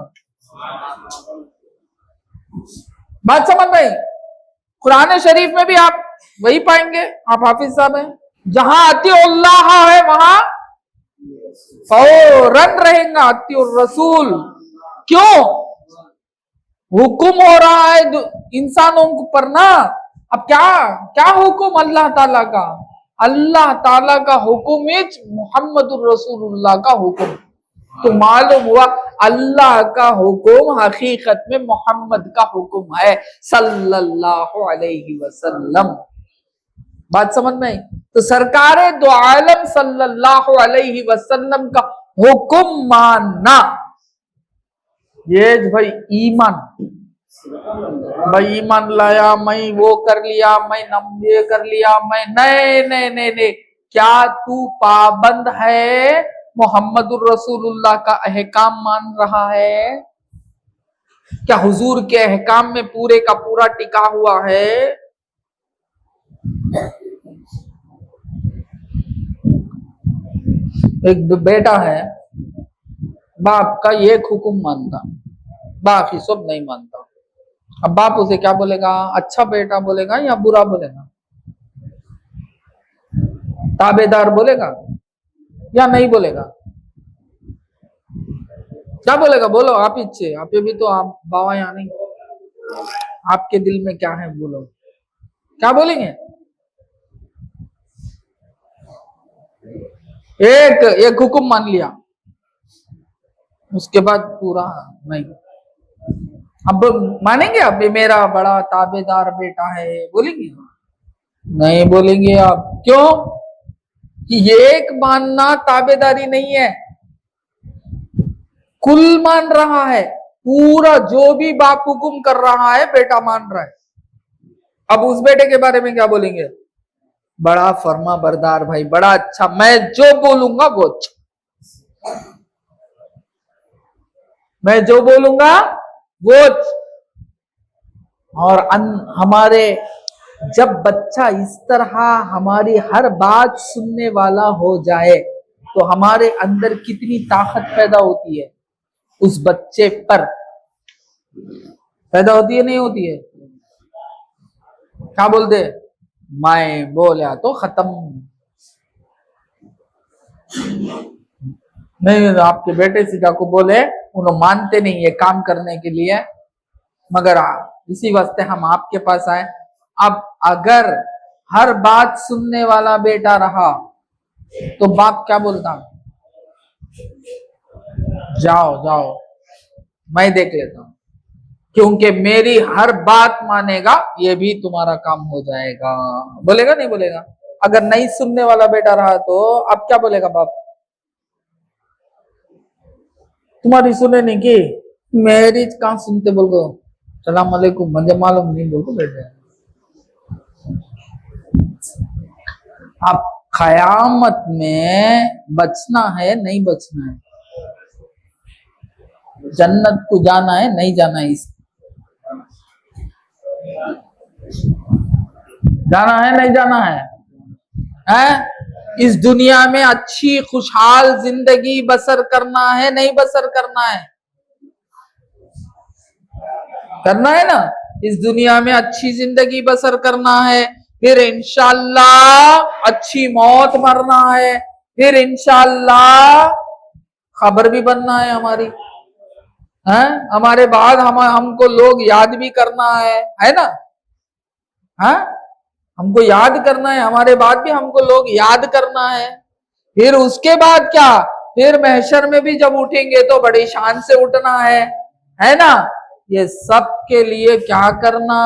बात समझ में आई? कुरान शरीफ में भी आप वही पाएंगे। आप हाफिज साहब हैं, जहां अतिउल्लाह है वहां फौरन रहेगा अतिउर रसूल। क्यों? हुक्म हो रहा है इंसानों पर ना। अब क्या क्या हुक्म अल्लाह ताला का? अल्लाह ताला का हुक्म मुहम्मदुर रसूलुल्लाह का हुक्म। तो मालूम हुआ अल्लाह का हुक्म हकीकत में मोहम्मद का हुक्म है सल्लल्लाहु अलैहि वसल्लम। बात समझ में आई? तो सरकारे दो आलम सल्लल्लाहु अलैहि वसल्लम का हुक्म मानना, ये भाई ईमान। भाई ईमान लाया, मैं वो कर लिया, मैं ये कर लिया, मैं नहीं नहीं नहीं नहीं। क्या तू पाबंद है? मोहम्मदुर रसूलुल्लाह का अहकाम मान रहा है? क्या हुजूर के अहकाम में पूरे का पूरा टिका हुआ है? एक बेटा है, बाप का एक हुक्म मानता, बाकी सब नहीं मानता। अब बाप उसे क्या बोलेगा? अच्छा बेटा बोलेगा या बुरा बोलेगा? ताबेदार बोलेगा या नहीं बोलेगा? क्या बोलेगा? बोलो आप इच्छे, आप भी तो आप बाबा यहाँ नहीं, आपके दिल में क्या है बोलो, क्या बोलेंगे? एक हुक्म मान लिया, उसके बाद पूरा नहीं। अब मानेंगे आप ये मेरा बड़ा ताबेदार बेटा है, बोलेंगे? नहीं बोलेंगे आप। क्यों? कि एक मानना ताबेदारी नहीं है, कुल मान रहा है, पूरा जो भी बाप हुक्म कर रहा है बेटा मान रहा है। अब उस बेटे के बारे में क्या बोलेंगे? बड़ा फर्मा बरदार भाई, बड़ा अच्छा, मैं जो बोलूंगा वो अच्छा, मैं जो बोलूंगा वो। और हमारे जब बच्चा इस तरह हमारी हर बात सुनने वाला हो जाए तो हमारे अंदर कितनी ताकत पैदा होती है, उस बच्चे पर पैदा होती है नहीं होती है? क्या बोलते? मैं बोला तो खत्म। नहीं, आपके बेटे से जाको बोले, उन्होंने मानते नहीं है काम करने के लिए, मगर इसी वास्ते हम आपके पास आए। अब अगर हर बात सुनने वाला बेटा रहा तो बाप क्या बोलता? जाओ जाओ मैं देख लेता हूं, क्योंकि मेरी हर बात मानेगा ये भी तुम्हारा काम हो जाएगा। बोलेगा नहीं बोलेगा? अगर नहीं सुनने वाला बेटा रहा तो अब क्या बोलेगा बाप? तुम्हारी सुने नहीं की, मेरी कहां सुनते बोल को सलाम अलैकुम मुझे मालूम नहीं बोल को बेटे। अब कयामत में बचना है नहीं बचना है, जन्नत को जाना है नहीं जाना है, जाना है नहीं जाना है? इस दुनिया में अच्छी खुशहाल जिंदगी बसर करना है नहीं बसर करना है? करना है ना। इस दुनिया में अच्छी जिंदगी बसर करना है, फिर इंशाअल्लाह अच्छी मौत मरना है, फिर इंशाअल्लाह खबर भी बनना है हमारी, है हमारे बाद हमको लोग याद भी करना है ना? हाँ, हमको याद करना है, हमारे बाद भी हमको लोग याद करना है। फिर उसके बाद क्या? फिर महशर में भी जब उठेंगे तो बड़ी शान से उठना है ना? ये सब के लिए क्या करना?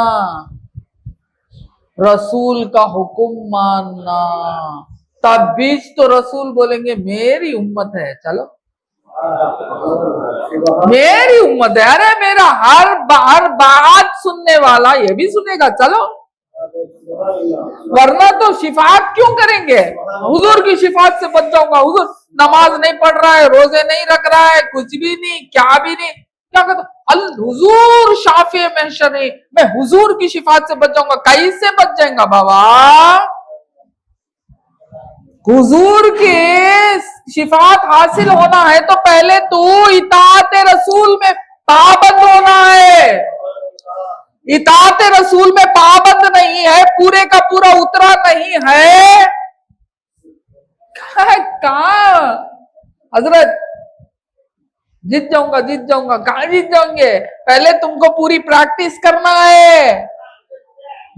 रसूल का हुक्म मानना। तब भी तो रसूल बोलेंगे मेरी उम्मत है, चलो मेरी उम्मत है, अरे मेरा हर बात सुनने वाला ये भी सुनेगा, चलो। वरना तो शिफात क्यों करेंगे? हुजूर की शिफात से बच जाऊंगा। हुजूर नमाज नहीं पढ़ रहा है, रोजे नहीं रख रहा है, कुछ भी नहीं, क्या भी नहीं, क्या कहता अल हुजूर शाफी महशरी, मैं हुजूर की शिफात से बच जाऊंगा। कैसे बच जाएगा बाबा? हुजूर की शिफात हासिल होना है तो पहले तू इताअत रसूल में पाबंद होना है। इताअत रसूल में पाबंद नहीं है, पूरे का पूरा उतरा नहीं है, कहा हजरत जीत जाऊंगा, जीत जाऊंगा, कहा जीत जाओगे? पहले तुमको पूरी प्रैक्टिस करना है।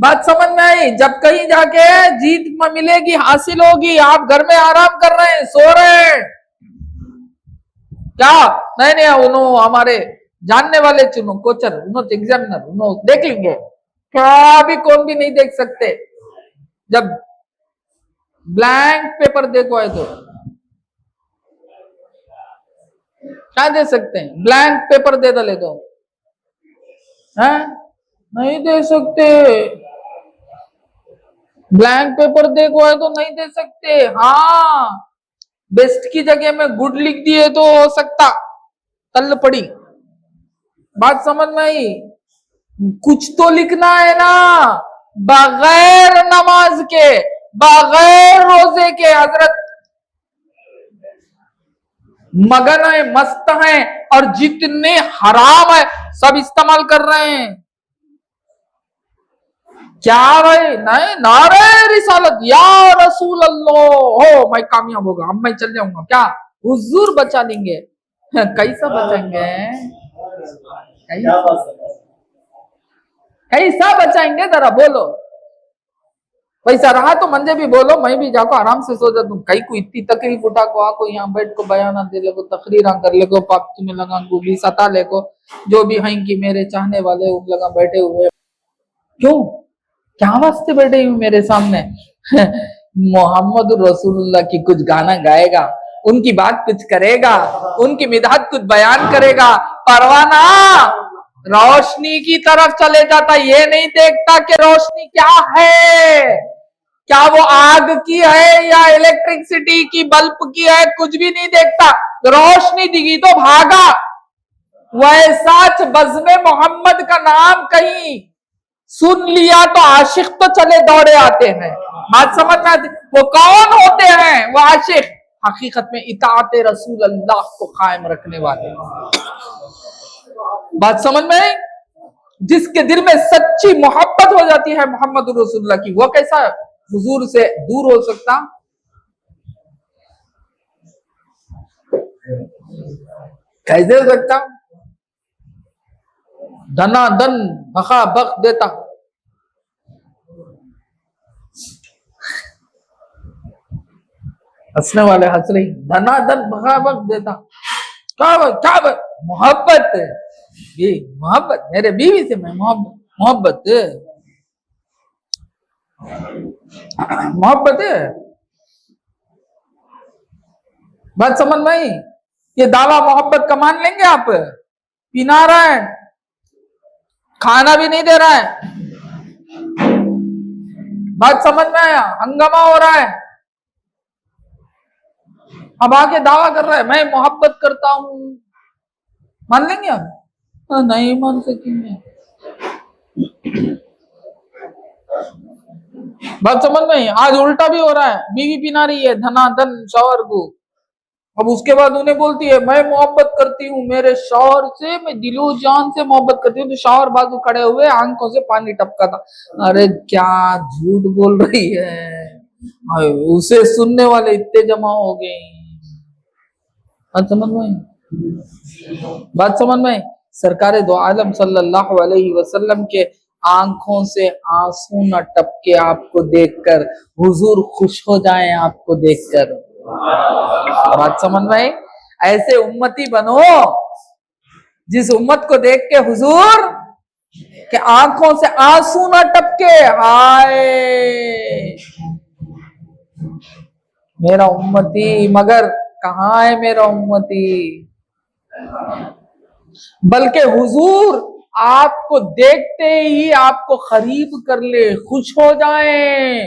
बात समझ में आई? जब कहीं जाके जीत मिलेगी, हासिल होगी, आप घर में आराम कर रहे हैं, सो रहे हैं, क्या नहीं नहीं उन्होंने हमारे जानने वाले चुनो, कोचर, उन्होंने एग्जामिनर, उन्होंने देख लेंगे, क्या भी कौन भी नहीं देख सकते। जब ब्लैंक पेपर देखो है तो क्या दे सकते हैं? ब्लैंक पेपर दे डाले तो है नहीं दे सकते। ब्लैंक पेपर देखो है तो नहीं दे सकते। हाँ, बेस्ट की जगह में गुड लिख दिए तो हो सकता, तल पड़ी। बात समझ में आई? कुछ तो लिखना है ना, बगैर नमाज के, बगैर रोजे के हजरत मगन है, मस्त है, और जितने हराम है सब इस्तेमाल कर रहे हैं। क्या भाई? नहीं, नारे रिसालत या रसूल अल्लाह हो, मैं कामयाब होगा, अब मैं चल जाऊंगा, क्या हुजूर बचा लेंगे? कैसा बचाएंगे? कैसा बचाएंगे? जरा बोलो। पैसा रहा तो मंजे भी बोलो, मैं भी जाको आराम से सो जाता हूँ। कहीं को इतनी तकलीफ उठा को आको यहाँ बैठ को बयाना दे ले को, तकरीरा कर ले को, पाप तुम्हें लगा को भी सता ले को, जो भी हैं कि मेरे चाहने वाले उन लगा बैठे हुए, क्यों क्या वास्ते बैठे हुए मेरे सामने? मोहम्मद रसूलुल्लाह की कुछ गाना गाएगा, उनकी बात कुछ करेगा, उनकी मिदाद कुछ बयान करेगा, परवाना रोशनी की तरफ चले जाता, ये नहीं देखता कि रोशनी क्या है, क्या वो आग की है या इलेक्ट्रिसिटी की, बल्ब की है, कुछ भी नहीं देखता। रोशनी दिखी तो भागा। वैसा बज़्मे मोहम्मद का नाम कहीं सुन लिया तो आशिक तो चले दौड़े आते हैं। बात समझ में आती? वो कौन होते हैं? वो आशिक हकीकत में इताअत रसूल अल्लाह को कायम रखने वाले। बात समझ में आई? जिसके दिल में सच्ची मोहब्बत हो जाती है मोहम्मद रसूलुल्लाह की, वो कैसा हुजूर से दूर हो सकता? कैसे हो सकता? धनाधन भखा बख देता, हंसने वाले हंस रही, धनाधन भखा बख देता, क्या मोहब्बत, ये मोहब्बत मेरे बीवी से, मैं मोहब्बत मोहब्बत है। बात समझ में आई? ये दावा मोहब्बत का मान लेंगे आप? पिना रहा है, खाना भी नहीं दे रहा है, बात समझ में आया? हंगामा हो रहा है, अब आके दावा कर रहा है मैं मोहब्बत करता हूं, मान लेंगे आप? नहीं मान सकेंगे। बात समझ में? आज उल्टा भी हो रहा है, बीवी पिना रही है धनाधन शौहर को, अब उसके बाद उन्हें बोलती है मैं मोहब्बत करती हूँ मेरे शौहर से, मैं दिलो जान से मोहब्बत करती हूँ, तो शौहर बाजू खड़े हुए आंखों से पानी टपका था। अरे क्या झूठ बोल रही है, उसे सुनने वाले इतने जमा हो गए। बात समझ में? बात समझ में? सरकार दो आलम सल्लल्लाहु अलैहि वसल्लम के आंखों से आंसू न टपके आपको देखकर, हुजूर खुश हो जाएं आपको देखकर। बात समझ में? ऐसे उम्मती बनो जिस उम्मत को देख के हुजूर के आंखों से आंसू न टपके। हाय मेरा उम्मती, मगर कहाँ है मेरा उम्मती? बल्कि हुजूर आपको देखते ही आपको करीब कर ले, खुश हो जाए।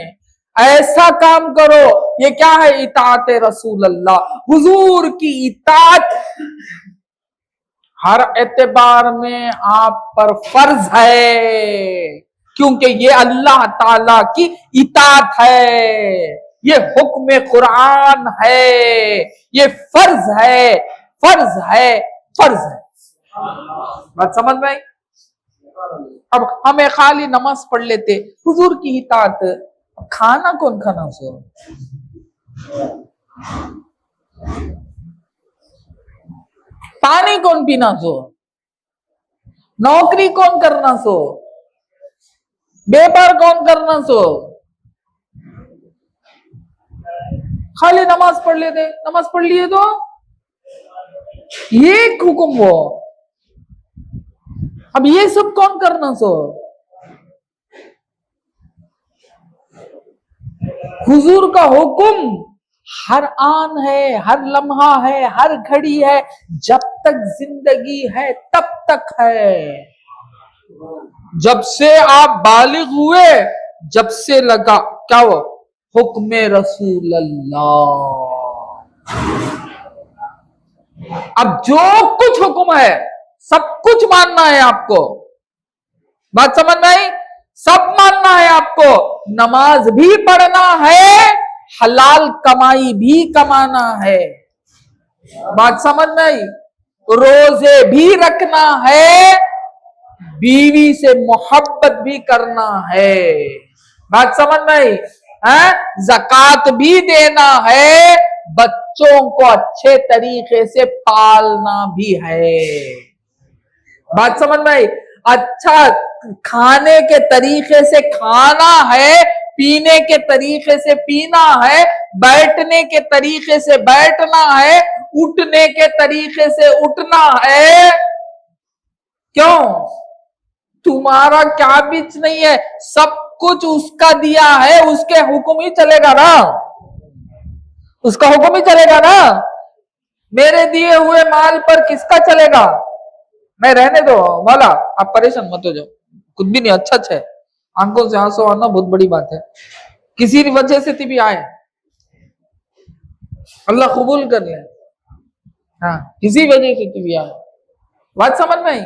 ऐसा काम करो। ये क्या है? इताअत रसूल अल्लाह। हुजूर की इताअत हर एतबार में आप पर फर्ज है, क्योंकि ये अल्लाह ताला की इताअत है, ये हुक्म कुरान है, ये फर्ज है, फर्ज है, फर्ज है। बात समझ में आई? अब हमें खाली नमाज पढ़ लेते, हुजूर की इताअत, खाना कौन खाना सो, पानी कौन पीना सो, नौकरी कौन करना सो, व्यापार कौन करना सो, खाली नमाज पढ़ लेते। नमाज पढ़ लिए तो ये हुक्म वो, अब ये सब कौन करना सो। हुजूर का हुक्म हर आन है, हर लम्हा है, हर घड़ी है, जब तक जिंदगी है तब तक है। जब से आप बालिग हुए, जब से लगा क्या वो हुक्म रसूल अल्लाह। अब जो कुछ हुक्म है सब कुछ मानना है आपको। बात समझ में आई? सब मानना है आपको। नमाज भी पढ़ना है, हलाल कमाई भी कमाना है। बात समझ में आई? रोजे भी रखना है, बीवी से मोहब्बत भी करना है। बात समझ में आई? ज़कात भी देना है, बच्चों को अच्छे तरीके से पालना भी है। बात समझ में आई? अच्छा खाने के तरीके से खाना है, पीने के तरीके से पीना है, बैठने के तरीके से बैठना है, उठने के तरीके से उठना है। क्यों? तुम्हारा क्या बीच नहीं है, सब कुछ उसका दिया है, उसके हुक्म ही चलेगा ना, उसका हुक्म ही चलेगा ना। मेरे दिए हुए माल पर किसका चलेगा? मैं रहने दो वाला, आप परेशान मत हो जाओ, कुछ भी नहीं, अच्छा है। आंखों से आंसू आना बहुत बड़ी बात है, किसी वजह से भी आए, अल्लाह कबूल कर ले। हाँ, किसी वजह से भी आए, बात समझ में आई?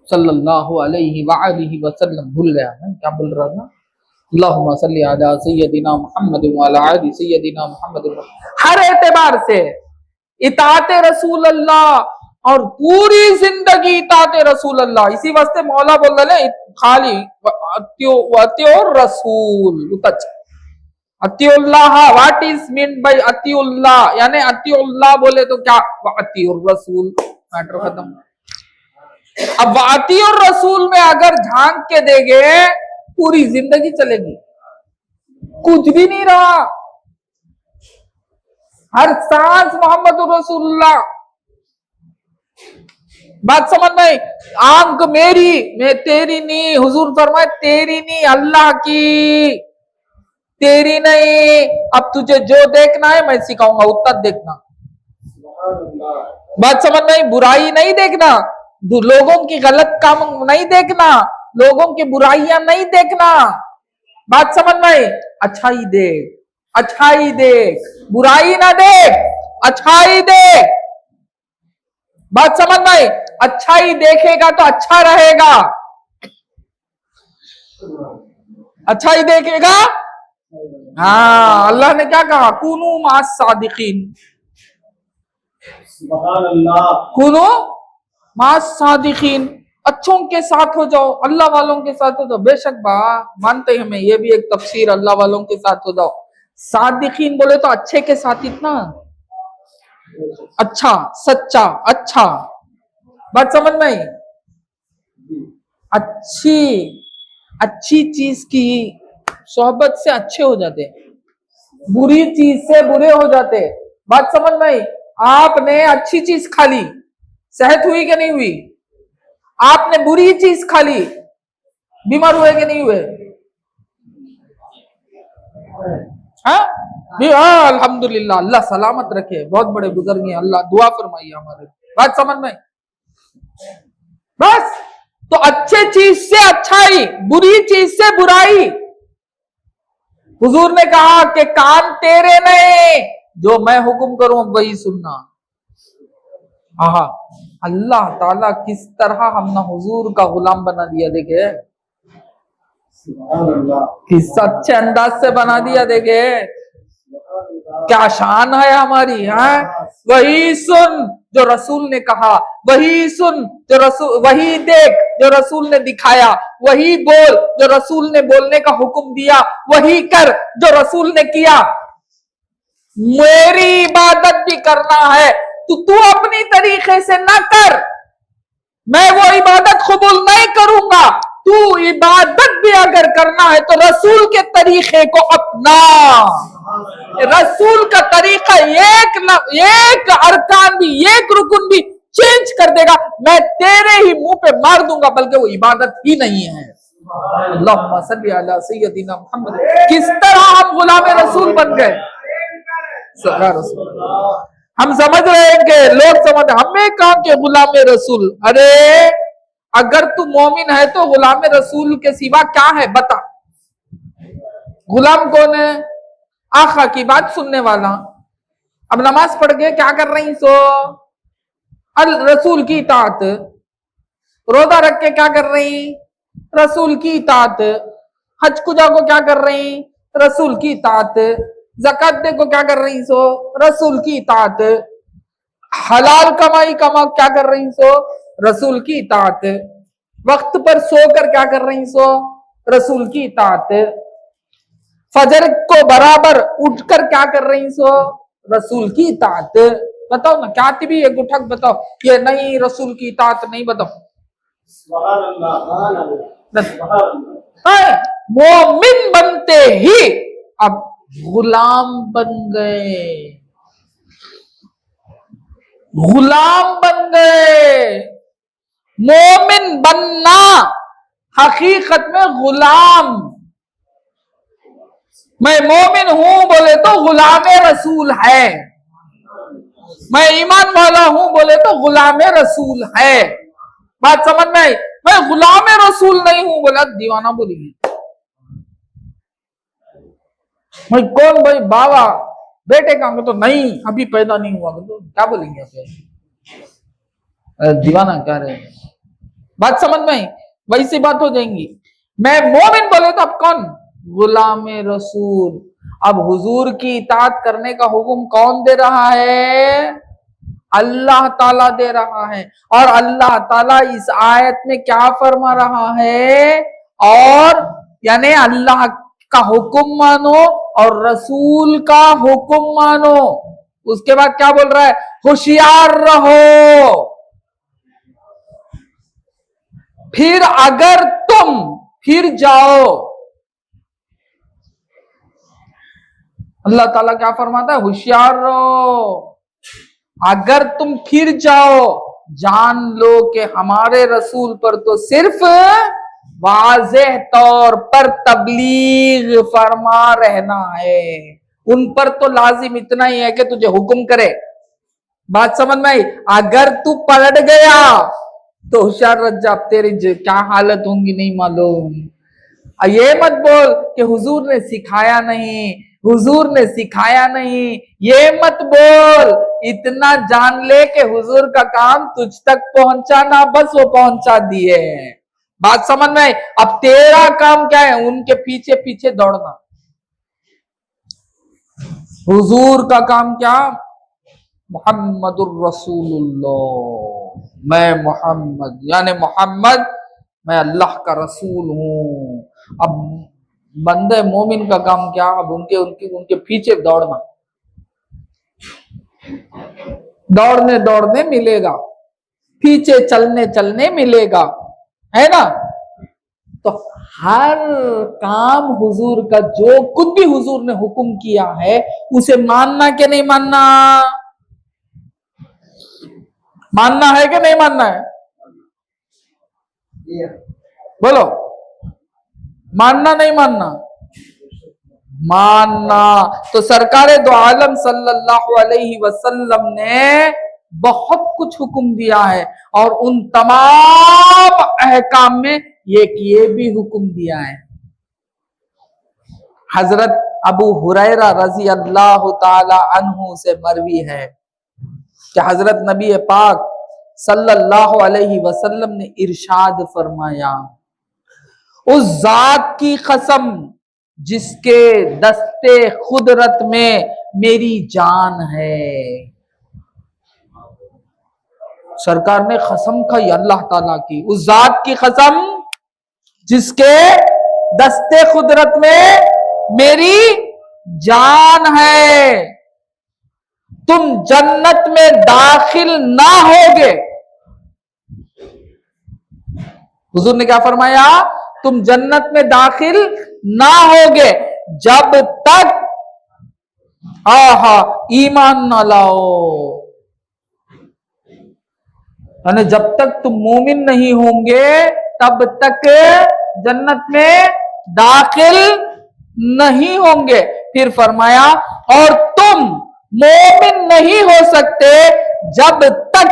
सल्लल्लाहु अलैहि वआलिहि वसल्लम। भूल गया मैं क्या बोल रहा था। अल्लाहुम्मा सल्ली अला सय्यदिना मुहम्मद व अला आलि सय्यदिना मुहम्मद। हर एतबार से इताअत रसूल अल्लाह और पूरी जिंदगी इताअत रसूल अल्लाह। इसी वास्ते मौला बोल रहे खाली अतियो रसूल। Atiullah, what is mean by Atiullah? यानी अतिउल्लाह बोले तो क्या? अतिउर रसूल, मैटर खत्म। अब वाती और रसूल में अगर झांक के देंगे, पूरी जिंदगी चलेगी, कुछ भी नहीं रहा। हर सांस मोहम्मद रसूलुल्लाह। बात समझ में? आंख मेरी, मैं तेरी नहीं। हुजूर फरमाए तेरी नहीं, अल्लाह की, तेरी नहीं। अब तुझे जो देखना है मैं सिखाऊंगा, उतना देखना। बात समझ में? बुराई नहीं देखना, लोगों की गलत काम नहीं देखना, लोगों की बुराइयां नहीं देखना। बात समझ में? अच्छाई देख, अच्छाई देख, बुराई ना देख, अच्छाई देख। बात समझ में? अच्छाई देखेगा तो अच्छा रहेगा, अच्छाई देखेगा। हाँ, अल्लाह ने क्या कहा? कुनू मास सादिकीन, कुनू मास सादिकीन, अच्छों के साथ हो जाओ, अल्लाह वालों के साथ हो जाओ। बेशक बा मानते हैं हमें, ये भी एक तफसीर, अल्लाह वालों के साथ हो जाओ। सादिकीन बोले तो अच्छे के साथ, इतना अच्छा, सच्चा, अच्छा। बात समझ में आई? अच्छी अच्छी चीज की सोहबत से अच्छे हो जाते, बुरी चीज से बुरे हो जाते। बात समझ में आई? आपने अच्छी चीज खा ली, सेहत हुई कि नहीं हुई? आपने बुरी चीज खा ली, बीमार हुए कि नहीं हुए? हाँ, हाँ अल्हम्दुलिल्लाह, अल्लाह सलामत रखे, बहुत बड़े बुजुर्ग हैं, अल्लाह दुआ फरमाइए हमारे। बात समझ में? बस तो अच्छे चीज से अच्छाई, बुरी चीज से बुराई। हुजूर ने कहा कि कान तेरे नहीं, जो मैं हुक्म करूं वही सुनना। आहा, अल्लाह ताला किस तरह हमने हुजूर का गुलाम बना दिया, देखे किस अच्छे अंदाज से बना दिया, देखे क्या शान है हमारी। है वही सुन जो रसूल ने कहा, वही सुन जो रसूल, वही देख जो रसूल ने दिखाया, वही बोल जो रसूल ने बोलने का हुक्म दिया, वही कर जो रसूल ने किया। मेरी इबादत भी करना है तो तू अपनी तरीके से ना कर, मैं वो इबादत कबूल नहीं करूंगा। तू इबादत भी अगर करना है तो रसूल के तरीके को अपना। रसूल का तरीका एक अरकान भी, एक रुकन भी चेंज कर देगा, मैं तेरे ही मुंह पे मार दूंगा, बल्कि वो इबादत ही नहीं है। अल्लाहुम्मा सल्ली अला सय्यदिना मुहम्मद। किस तरह हम गुलाम रसूल बन गए। हम समझ रहे हैं कि लोग समझ, हमें कहा के गुलाम रसूल। अरे अगर तू मोमिन है तो गुलाम रसूल के सिवा क्या है बता। गुलाम कौन है? आखा की बात सुनने वाला। अब नमाज पढ़ के क्या कर रही सो? अल रसूल की इताअत। रोजा रख के क्या कर रही? रसूल की इताअत। हज कुजा को क्या कर रही? रसूल की इताअत। ज़कात दे को क्या कर रही सो? रसूल की इताअत। हलाल कमाई क्या कर रही सो? रसूल की इताअत। वक्त पर सोकर क्या कर रही सो? रसूल की इताअत। फजर को बराबर उठकर क्या कर रही सो? रसूल की इताअत। बताओ ना, क्या भी एक उठक बताओ ये नहीं रसूल की इताअत नहीं, बताओ। मोमिन बनते ही अब गुलाम बन गए, गुलाम बन गए। मोमिन बनना हकीकत में गुलाम। मैं मोमिन हूं बोले तो गुलाम रसूल है, मैं ईमान वाला हूं बोले तो गुलाम रसूल है। बात समझ में आई? मैं गुलाम रसूल नहीं हूं बोला दीवाना बोलेंगे। मैं कौन भाई बाबा बेटे का तो नहीं, अभी पैदा नहीं हुआ तो क्या बोलेंगे फिर? दीवाना क्या रहे। बात समझ में आई? वैसी बात हो जाएंगी। मैं मोमिन बोले तो अब कौन? गुलाम रसूल। अब हुजूर की इताअत करने का हुक्म कौन दे रहा है? अल्लाह ताला दे रहा है। और अल्लाह ताला इस आयत में क्या फरमा रहा है? और यानी अल्लाह का हुक्म मानो और रसूल का हुक्म मानो। उसके बाद क्या बोल रहा है? होशियार रहो। फिर अगर तुम फिर जाओ, अल्लाह ताला क्या फरमाता है? होशियार रहो। अगर तुम फिर जाओ, जान लो कि हमारे रसूल पर तो सिर्फ वाज़ेह तौर पर तबलीग फरमा रहना है, उन पर तो लाजिम इतना ही है कि तुझे हुक्म करे। बात समझ में आई? अगर तू पलट गया तो होशियार रह जा, तेरी क्या हालत होंगी नहीं मालूम। ये मत बोल कि हुजूर ने सिखाया नहीं, हुजूर ने सिखाया नहीं, ये मत बोल। इतना जान ले कि हुजूर का काम तुझ तक पहुंचाना, बस वो पहुंचा दिए। बात समझ में आई? अब तेरा काम क्या है? उनके पीछे पीछे दौड़ना। हुजूर का काम क्या? मुहम्मदुर रसूलुल्लाह, मैं मोहम्मद यानी मोहम्मद, मैं अल्लाह का रसूल हूं। अब बंदे मोमिन का काम क्या? अब उनके उनके उनके पीछे दौड़ना। दौड़ने दौड़ने मिलेगा, पीछे चलने चलने मिलेगा, है ना? तो हर काम हुजूर का, जो कुछ भी हुजूर ने हुक्म किया है उसे मानना कि नहीं मानना? मानना है कि नहीं मानना है? बोलो, मानना नहीं मानना? मानना। तो सरकार दो आलम सल्लल्लाहु अलैहि वसल्लम ने बहुत कुछ हुक्म दिया है और उन तमाम अहकाम में ये भी हुक्म दिया है। हजरत अबू हुरैरा रजी अल्लाह ताला अन्हु से मरवी है कि हजरत नबी पाक सल्लल्लाहु अलैहि वसल्लम ने इरशाद फरमाया, उस जात की कसम जिसके दस्ते खुदरत में मेरी जान है। सरकार ने कसम खाई अल्लाह ताला की, उस जात की कसम जिसके दस्ते खुदरत में मेरी जान है, तुम जन्नत में दाखिल ना होगे। हुजूर ने क्या फरमाया, तुम जन्नत में दाखिल ना होगे जब तक ईमान ना लाओ, यानी जब तक तुम मोमिन नहीं होंगे तब तक जन्नत में दाखिल नहीं होंगे। फिर फरमाया, और तुम मोमिन नहीं हो सकते जब तक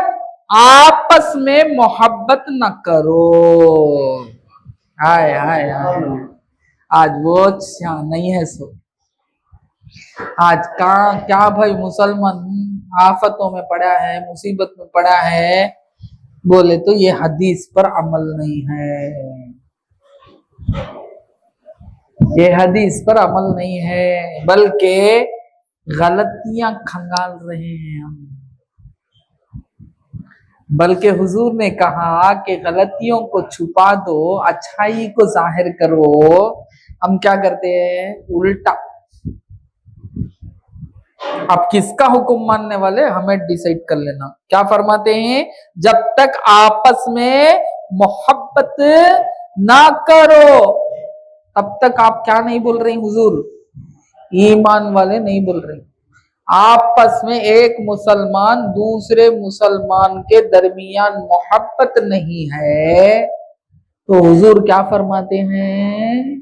आपस में मोहब्बत न करो। हाय हाय हाय, आज वो नहीं है सो, आज क्या भाई मुसलमान आफतों में पड़ा है, मुसीबत में पड़ा है, बोले तो ये हदीस पर अमल नहीं है, ये हदीस पर अमल नहीं है, बल्कि गलतियां खंगाल रहे हैं हम। बल्कि हुजूर ने कहा कि गलतियों को छुपा दो, अच्छाई को जाहिर करो। हम क्या करते हैं, उल्टा। अब किसका हुक्म मानने वाले हमें डिसाइड कर लेना। क्या फरमाते हैं, जब तक आपस में मोहब्बत ना करो तब तक आप क्या नहीं बोल रही हुजूर, ईमान वाले नहीं बोल रही। आपस में एक मुसलमान दूसरे मुसलमान के दरमियान मोहब्बत नहीं है तो हुजूर क्या फरमाते हैं,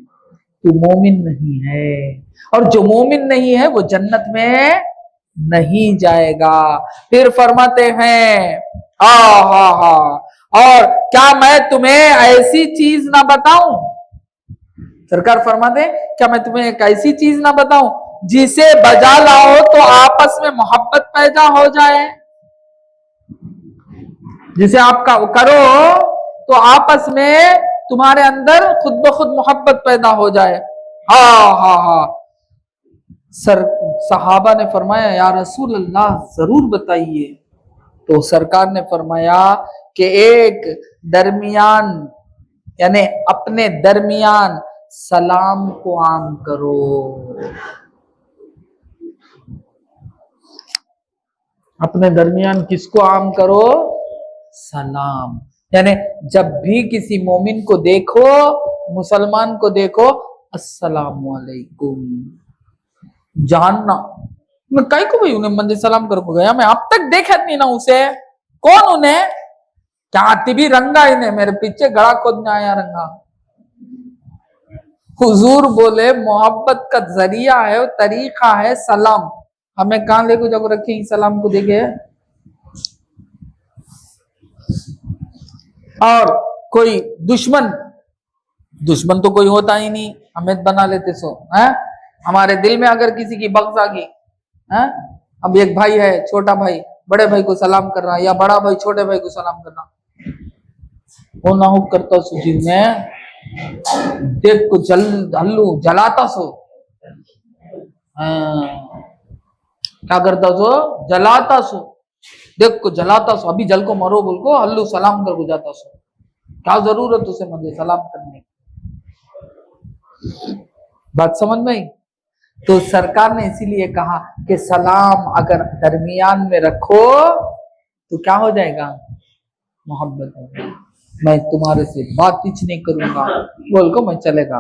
तू मोमिन नहीं है, और जो मोमिन नहीं है वो जन्नत में नहीं जाएगा। फिर फरमाते हैं, और क्या मैं तुम्हें ऐसी चीज ना बताऊं, सरकार फरमाते क्या मैं तुम्हें एक ऐसी चीज ना बताऊं जिसे बजा लाओ तो आपस में मोहब्बत पैदा हो जाए, जिसे आप करो तो आपस में तुम्हारे अंदर खुद ब खुद मोहब्बत पैदा हो जाए। सहाबा ने फरमाया, या रसूल अल्लाह जरूर बताइए। तो सरकार ने फरमाया कि एक दरमियान यानी अपने दरमियान सलाम को आम करो। अपने दरमियान किसको आम करो, सलाम। यानी जब भी किसी मोमिन को देखो, मुसलमान को देखो, अस्सलाम वालेकुम, जानना मैं कई को भाई उन्हें मंदिर सलाम कर को गया, मैं अब तक देखा नहीं ना उसे, कौन उन्हें क्या भी रंगा, इन्हें मेरे पीछे गड़ा खोदने आया रंगा। हुजूर बोले मोहब्बत का जरिया है, तरीका है सलाम। हमें कहां लेको जब रखे सलाम को देखे। और कोई दुश्मन तो कोई होता ही नहीं, हमें बना लेते सो है। हमारे दिल में अगर किसी की बख्श आ गई है, अब एक भाई है, छोटा भाई बड़े भाई को सलाम कर रहा, या बड़ा भाई छोटे भाई को सलाम करना, वो ना हो करता सूची में देख को हल्लू जलाता सो, क्या करता सो, जलाता सो, देख को जलाता सो, अभी जल को मरो बोल को हल्लू सलाम कर को जाता सो। क्या जरूरत उसे मुझे सलाम करने की, बात समझ में आई। तो सरकार ने इसीलिए कहा कि सलाम अगर दरमियान में रखो तो क्या हो जाएगा, मोहब्बत हो जाएगी। मैं तुम्हारे से बात कुछ नहीं करूंगा बोल को मैं चलेगा।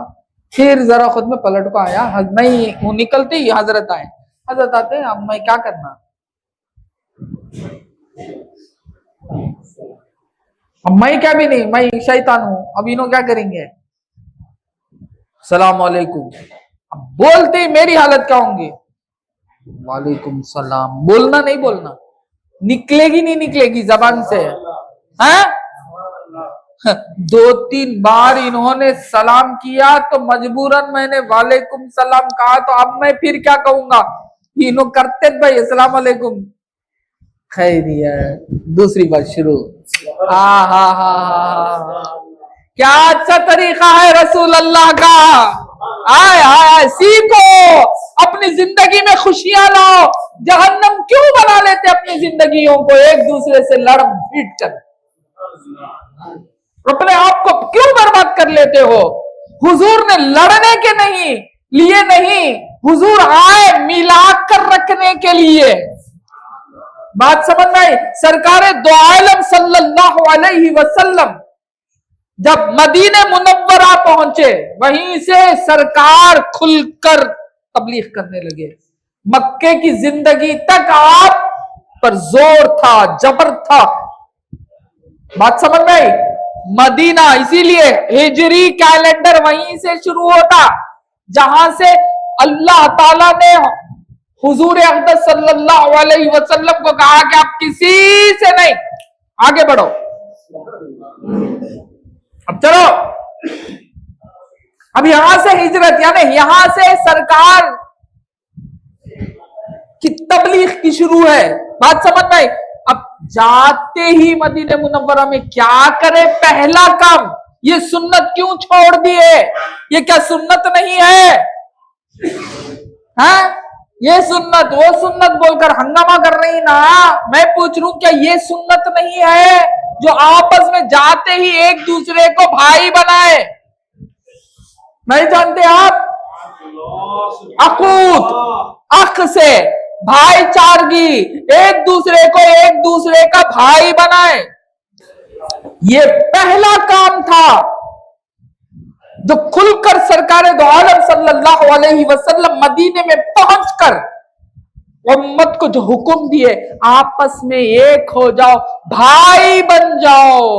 फिर जरा खुद में पलट को आया, नहीं वो निकलते ही हजरत आए, हजरत आते हैं, अब मैं क्या करना, अब मैं क्या भी नहीं, मैं शैतान हूं, अब इन्हों क्या करेंगे, सलाम वालेकुम, अब बोलते ही मेरी हालत क्या होंगी? वालेकुम सलाम, बोलना नहीं बोलना, निकलेगी नहीं निकलेगी जबान से, हैं? 2-3 बार इन्होंने सलाम किया तो मजबूरन मैंने वालेकुम सलाम कहा, तो अब मैं फिर क्या कहूंगा? इन्हों करते भाई अस्सलाम वालेकुम, खैरिया। दूसरी बार शुरू, हा, क्या अच्छा तरीका है रसूल अल्लाह का। आए आए सीखो, अपनी जिंदगी में खुशियां लाओ। जहन्नम क्यों बना लेते अपनी जिंदगियों को, एक दूसरे से लड़ भिड़ कर, अपने आप को क्यों बर्बाद कर लेते हो? हुजूर ने लड़ने के नहीं लिए नहीं, हुजूर आए मिला कर रखने के लिए। बात समझ में आई? सरकारे दो आलम सल्लल्लाहु अलैहि वसल्लम जब मदीने मुनव्वरा पहुंचे, वहीं से सरकार खुलकर तबलीग करने लगे। मक्के की जिंदगी तक आप पर जोर था, जबर था। बात समझ में आई? मदीना, इसीलिए हिजरी कैलेंडर वहीं से शुरू होता जहां से अल्लाह ताला ने हुजूर अक़दस सल्लल्लाहु अलैहि वसल्लम को कहा कि आप किसी से नहीं, आगे बढ़ो। अब चलो, अब यहां से हिजरत, यानी यहां से सरकार की तबलीग की शुरू है। बात समझ में आई? अब जाते ही मदीने मुनव्वरा में क्या करे? पहला काम, ये सुन्नत क्यों छोड़ दिए? ये क्या सुन्नत नहीं है? हाँ? ये सुन्नत वो सुन्नत बोलकर हंगामा कर रही ना। मैं पूछ रहा हूं, क्या ये सुन्नत नहीं है जो आपस में जाते ही एक दूसरे को भाई बनाए? नहीं जानते आप? अकूत, अख से भाईचारगी, एक दूसरे का भाई बनाए। ये पहला काम था जो खुलकर सरकारे दो आलम सल्लल्लाहु अलैहि वसल्लम मदीने में पहुंचकर उम्मत को जो हुक्म दिए, आपस में एक हो जाओ, भाई बन जाओ।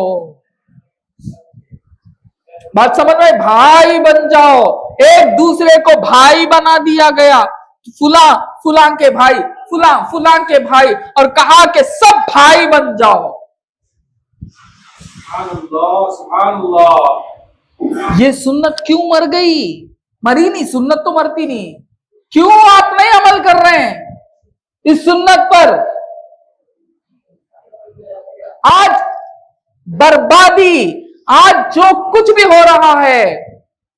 बात समझ में? भाई बन जाओ, एक दूसरे को भाई बना दिया गया। फुला के भाई, फुला के भाई, और कहा कि सब भाई बन जाओ। सुभान अल्लाह। ये सुन्नत क्यों मर गई? मरी नहीं, सुन्नत तो मरती नहीं। क्यों आप नहीं अमल कर रहे हैं इस सुन्नत पर? आज बर्बादी, आज जो कुछ भी हो रहा है,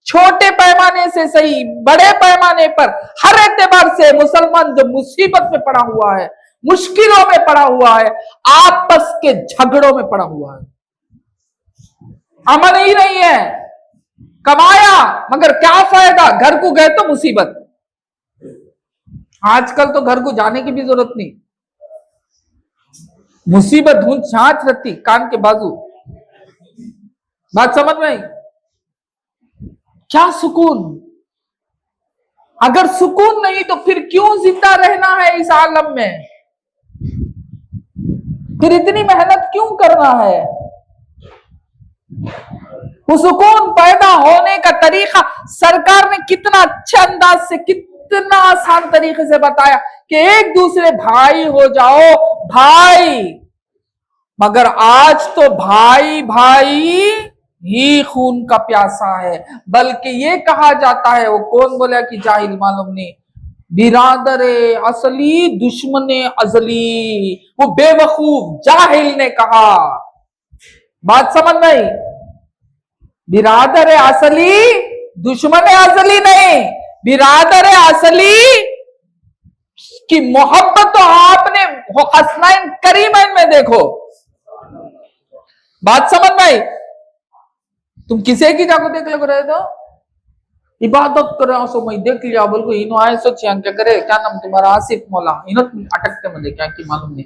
छोटे पैमाने से सही, बड़े पैमाने पर, हर एतबार से मुसलमान जो मुसीबत में पड़ा हुआ है, मुश्किलों में पड़ा हुआ है, आपस के झगड़ों में पड़ा हुआ है। अमल ही नहीं है। कमाया मगर क्या फायदा? घर को गए तो मुसीबत। आजकल तो घर को जाने की भी जरूरत नहीं, मुसीबत ढूंढ छाछ रहती कान के बाजू। बात समझ में आई? क्या सुकून? अगर सुकून नहीं तो फिर क्यों जिंदा रहना है इस आलम में? फिर इतनी मेहनत क्यों करना है? वो सुकून पैदा होने का तरीका सरकार ने कितना अच्छे अंदाज से, कितना आसान तरीके से बताया कि एक दूसरे भाई हो जाओ, भाई। मगर आज तो भाई भाई ही खून का प्यासा है, बल्कि ये कहा जाता है, वो कौन बोला कि जाहिल मालूम नहीं, बिरादरे असली दुश्मने अजली। वो बेवकूफ जाहिल ने कहा। बात समझ में आई? बिरादर असली दुश्मन अजली नहीं, बिरादर असली की मोहब्बत तो आपने हसनैन करीमैन में देखो। बात समझ में आई? तुम किसे की जाको देख लग रहे थे? इबादत कर रहे सो मैं देख लिया, बोल को इनो आए सोचिया क्या करे, क्या नाम तुम्हारा? आसिफ मौला। इनो अटकते मुझे क्या की मालूम नहीं,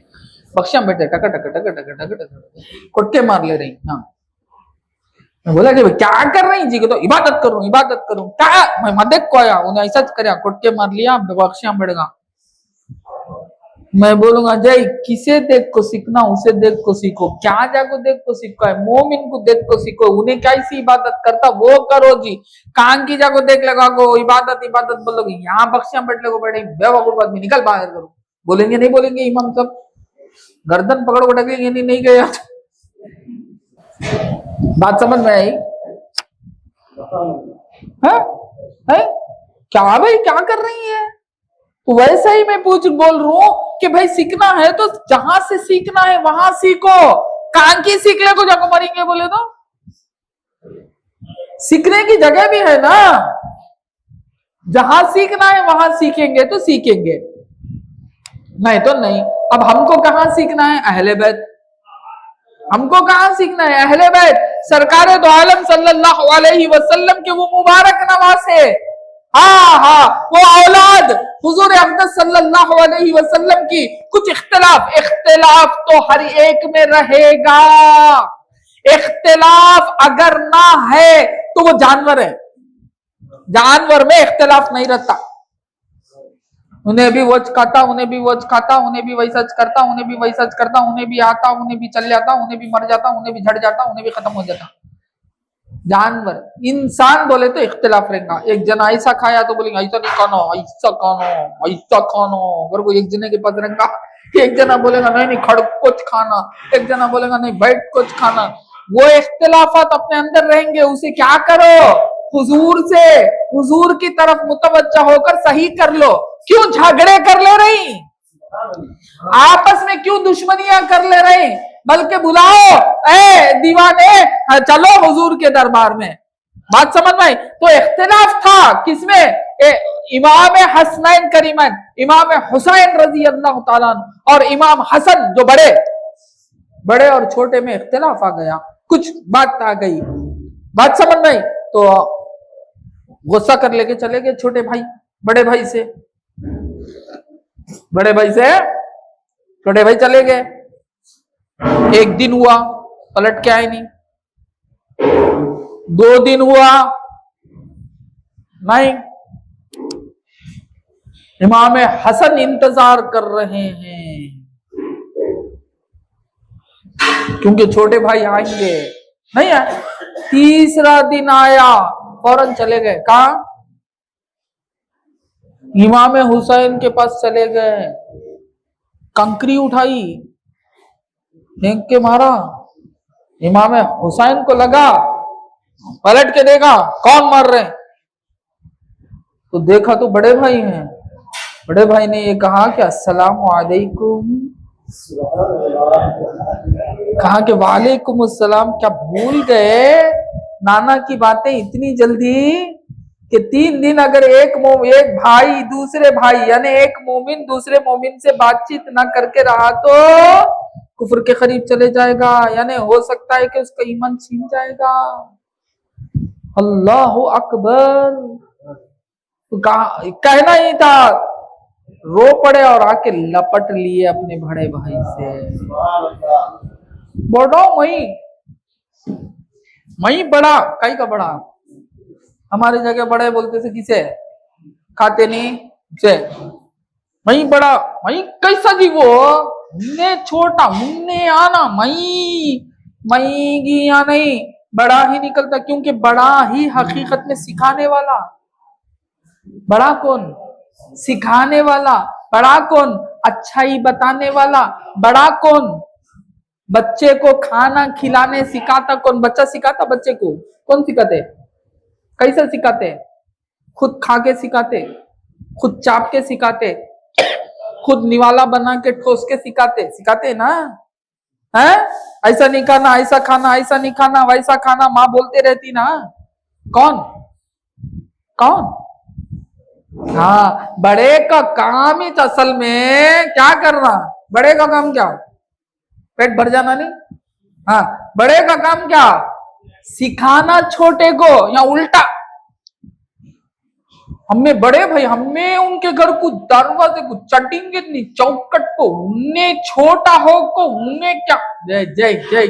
बख्शा बेटे टक टक टक टक टक टक कुटके मार ले रही। हाँ, मैं बोला कि क्या कर रही जी? तो इबादत करूं क्या? मैं मदद को आया, उन्हें ऐसा कर कुटके मार लिया, बख्शिया बढ़ेगा। मैं बोलूंगा जय किसे देख को सीखना, उसे देख को सीखो। क्या जाको देख को सीखो है, मोमिन को देख को सीखो। उन्हें कैसी इबादत करता वो करो जी। कान की जाको देख लगा को इबादत इबादत बोलोगे, यहाँ बख्शियां बैठ लोगो बैठे बेवकूफ आदमी, निकल बाहर करो। बोलेंगे नहीं बोलेंगे इमाम सब, गर्दन पकड़ को ढकेंगे, नहीं गया। बात समझ में आई? है क्या भाई, क्या कर रही है? तो वैसे ही मैं बोल रहा हूं कि भाई सीखना है तो जहां से सीखना है वहां सीखो। कान की सीखने को जाको मरेंगे बोले तो सीखने की जगह भी है ना, जहां सीखना है वहां सीखेंगे तो सीखेंगे, नहीं तो नहीं। अब हमको कहां सीखना है? अहले बैत। हमको कहां सीखना है? अहले बैत, सरकार दो आलम सल्लल्लाहु अलैहि वसल्लम के वो मुबारक नवासे। हाँ, वो औलाद हुजूर अक़दस सल्लल्लाहु अलैहि वसल्लम की। कुछ इख्तिलाफ तो हर एक में रहेगा। इख्तिलाफ अगर ना है तो वो जानवर है। जानवर में इख्तिलाफ नहीं रहता। उन्हें भी वच खाता, उन्हें भी वच खाता, उन्हें भी वैसा करता, उन्हें भी वैसा करता, उन्हें भी आता, उन्हें भी चल जाता, उन्हें भी मर जाता, उन्हें भी झड़ जाता, उन्हें भी खत्म हो जाता। जानवर। इंसान बोले तो इख्तिलाफ रहेगा। एक जना ऐसा खाया तो बोलेंगे ऐसा नहीं खाना, ऐसा खाना, ऐसा खाना। अगर कोई एक जने के पास रहेगा, एक जना बोलेगा नहीं खड़ कुछ खाना, एक जना बोलेगा नहीं बैठ कुछ खाना। वो इख्तिलाफात अपने अंदर रहेंगे, उसे क्या करो? हुजूर की तरफ मुतवज्जा होकर सही कर लो। क्यों झगड़े कर ले रही? आपस में क्यों दुश्मनियां कर ले रही? बल्कि बुलाओ, ए दीवाने चलो हुजूर के दरबार में। बात समझ में आई? तो इख्तिलाफ था किसमें? इमाम हसनैन करीमैन, इमाम हुसैन रजी अल्लाह ताला और इमाम हसन, जो बड़े और छोटे में इख्तिलाफ आ गया, कुछ बात आ गई। बात समझ में आई? तो गुस्सा कर लेके चले गए छोटे भाई बड़े भाई से, छोटे भाई चले गए। एक दिन हुआ, पलट के आए नहीं। 2 दिन हुआ, नहीं। इमाम हसन इंतजार कर रहे हैं क्योंकि छोटे भाई आएंगे, नहीं आए। तीसरा दिन आया, फौरन चले गए। कहा? इमाम हुसैन के पास चले गए। कंकरी उठाई, फेंक के मारा। इमाम हुसैन को लगा, पलट के देखा कौन मार रहे, तो देखा तो बड़े भाई हैं। बड़े भाई ने ये कहा कि अस्सलाम वालेकुम। कहा कि वालेकुम अस्सलाम। क्या भूल गए नाना की बातें इतनी जल्दी कि 3 दिन अगर एक भाई दूसरे भाई यानी एक मोमिन दूसरे मोमिन से बातचीत ना करके रहा तो कुफ्र के करीब चले जाएगा, यानी हो सकता है कि उसका ईमान छीन जाएगा। अल्लाहु अकबर। तो कहना ही था, रो पड़े और आके लपट लिए अपने बड़े भाई से। बड़ा मई बड़ा, कई का बड़ा। हमारी जगह बड़े बोलते थे किसे? खाते नहीं से मई बड़ा। मई कैसा जी? वो उन्ने छोटा, उन्ने आना, मई गिया नहीं, बड़ा ही निकलता। क्योंकि बड़ा ही हकीकत में सिखाने वाला। बड़ा कौन? सिखाने वाला। बड़ा कौन? अच्छाई बताने वाला। बड़ा कौन? बच्चे को खाना खिलाने सिखाता। कौन? बच्चा सिखाता बच्चे को। कौन सिखाते? कैसे सिखाते? खुद खा के सिखाते, खुद चाप के सिखाते, खुद निवाला बना के ठोस के सिखाते ना। है ऐसा नहीं खाना, ऐसा खाना, ऐसा नहीं खाना, वैसा खाना, माँ बोलते रहती ना। कौन? हाँ, बड़े का काम ही असल में क्या करना? बड़े का काम क्या? पेट भर जाना नहीं। हाँ, बड़े का काम क्या? सिखाना छोटे को, या उल्टा। हमें बड़े भाई, हमें उनके घर को दरवाजे को चटेंगे नहीं, चौकट को। उन्हें छोटा हो को उन्हें क्या? जय जय जय।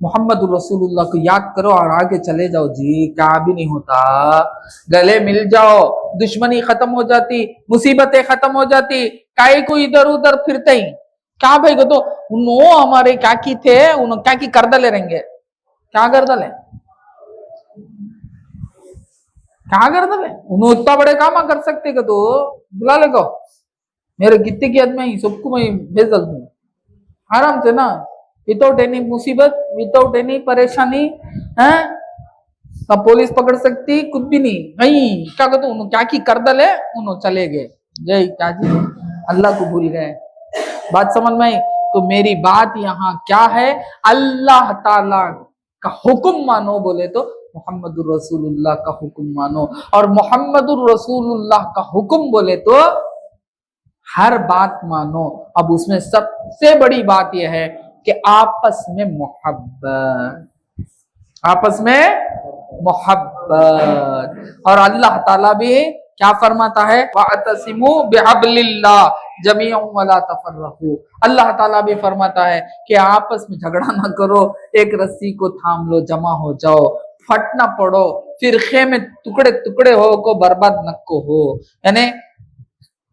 मोहम्मद रसूलुल्लाह को याद करो और आगे चले जाओ जी, क्या भी नहीं होता। गले मिल जाओ, दुश्मनी खत्म हो जाती, मुसीबतें खत्म हो जाती, काहे को इधर उधर फिरते ही क्या भाई को तो उन्होंने हमारे क्या की थे, उन्होंने क्या की कर दले रहेंगे, क्या कर दले, क्या कर दले, उन्होंने इतना बड़े काम कर सकते कि तो बुला ले को मेरे कितने की आदमी ही सबको मैं भेज दल दूं आराम से ना, विदाउट एनी मुसीबत, विदाउट एनी परेशानी है ना, पुलिस पकड़ सकती, कुछ भी नहीं क्या कहते उन्होंने क्या की कर दले, उन्होंने चले गए। जय क्या जी, अल्लाह को भूल गए। बात समझ में आई? तो मेरी बात यहाँ क्या है, अल्लाह ताला का हुक्म मानो बोले तो मोहम्मदुर रसूलुल्लाह का हुक्म मानो, और मोहम्मदुर रसूलुल्लाह का हुक्म बोले तो हर बात मानो। अब उसमें सबसे बड़ी बात यह है कि आपस में मोहब्बत, आपस में मोहब्बत। और अल्लाह ताला भी क्या फरमाता है, वातसिमु बिहब्लिल्लाह जमीअन वला तफर्रकू। अल्लाह ताला भी फरमाता है कि आपस में झगड़ा ना करो, एक रस्सी को थाम लो, जमा हो जाओ, फट ना पड़ो, फिरखे में टुकड़े टुकड़े हो को बर्बाद न को हो, यानी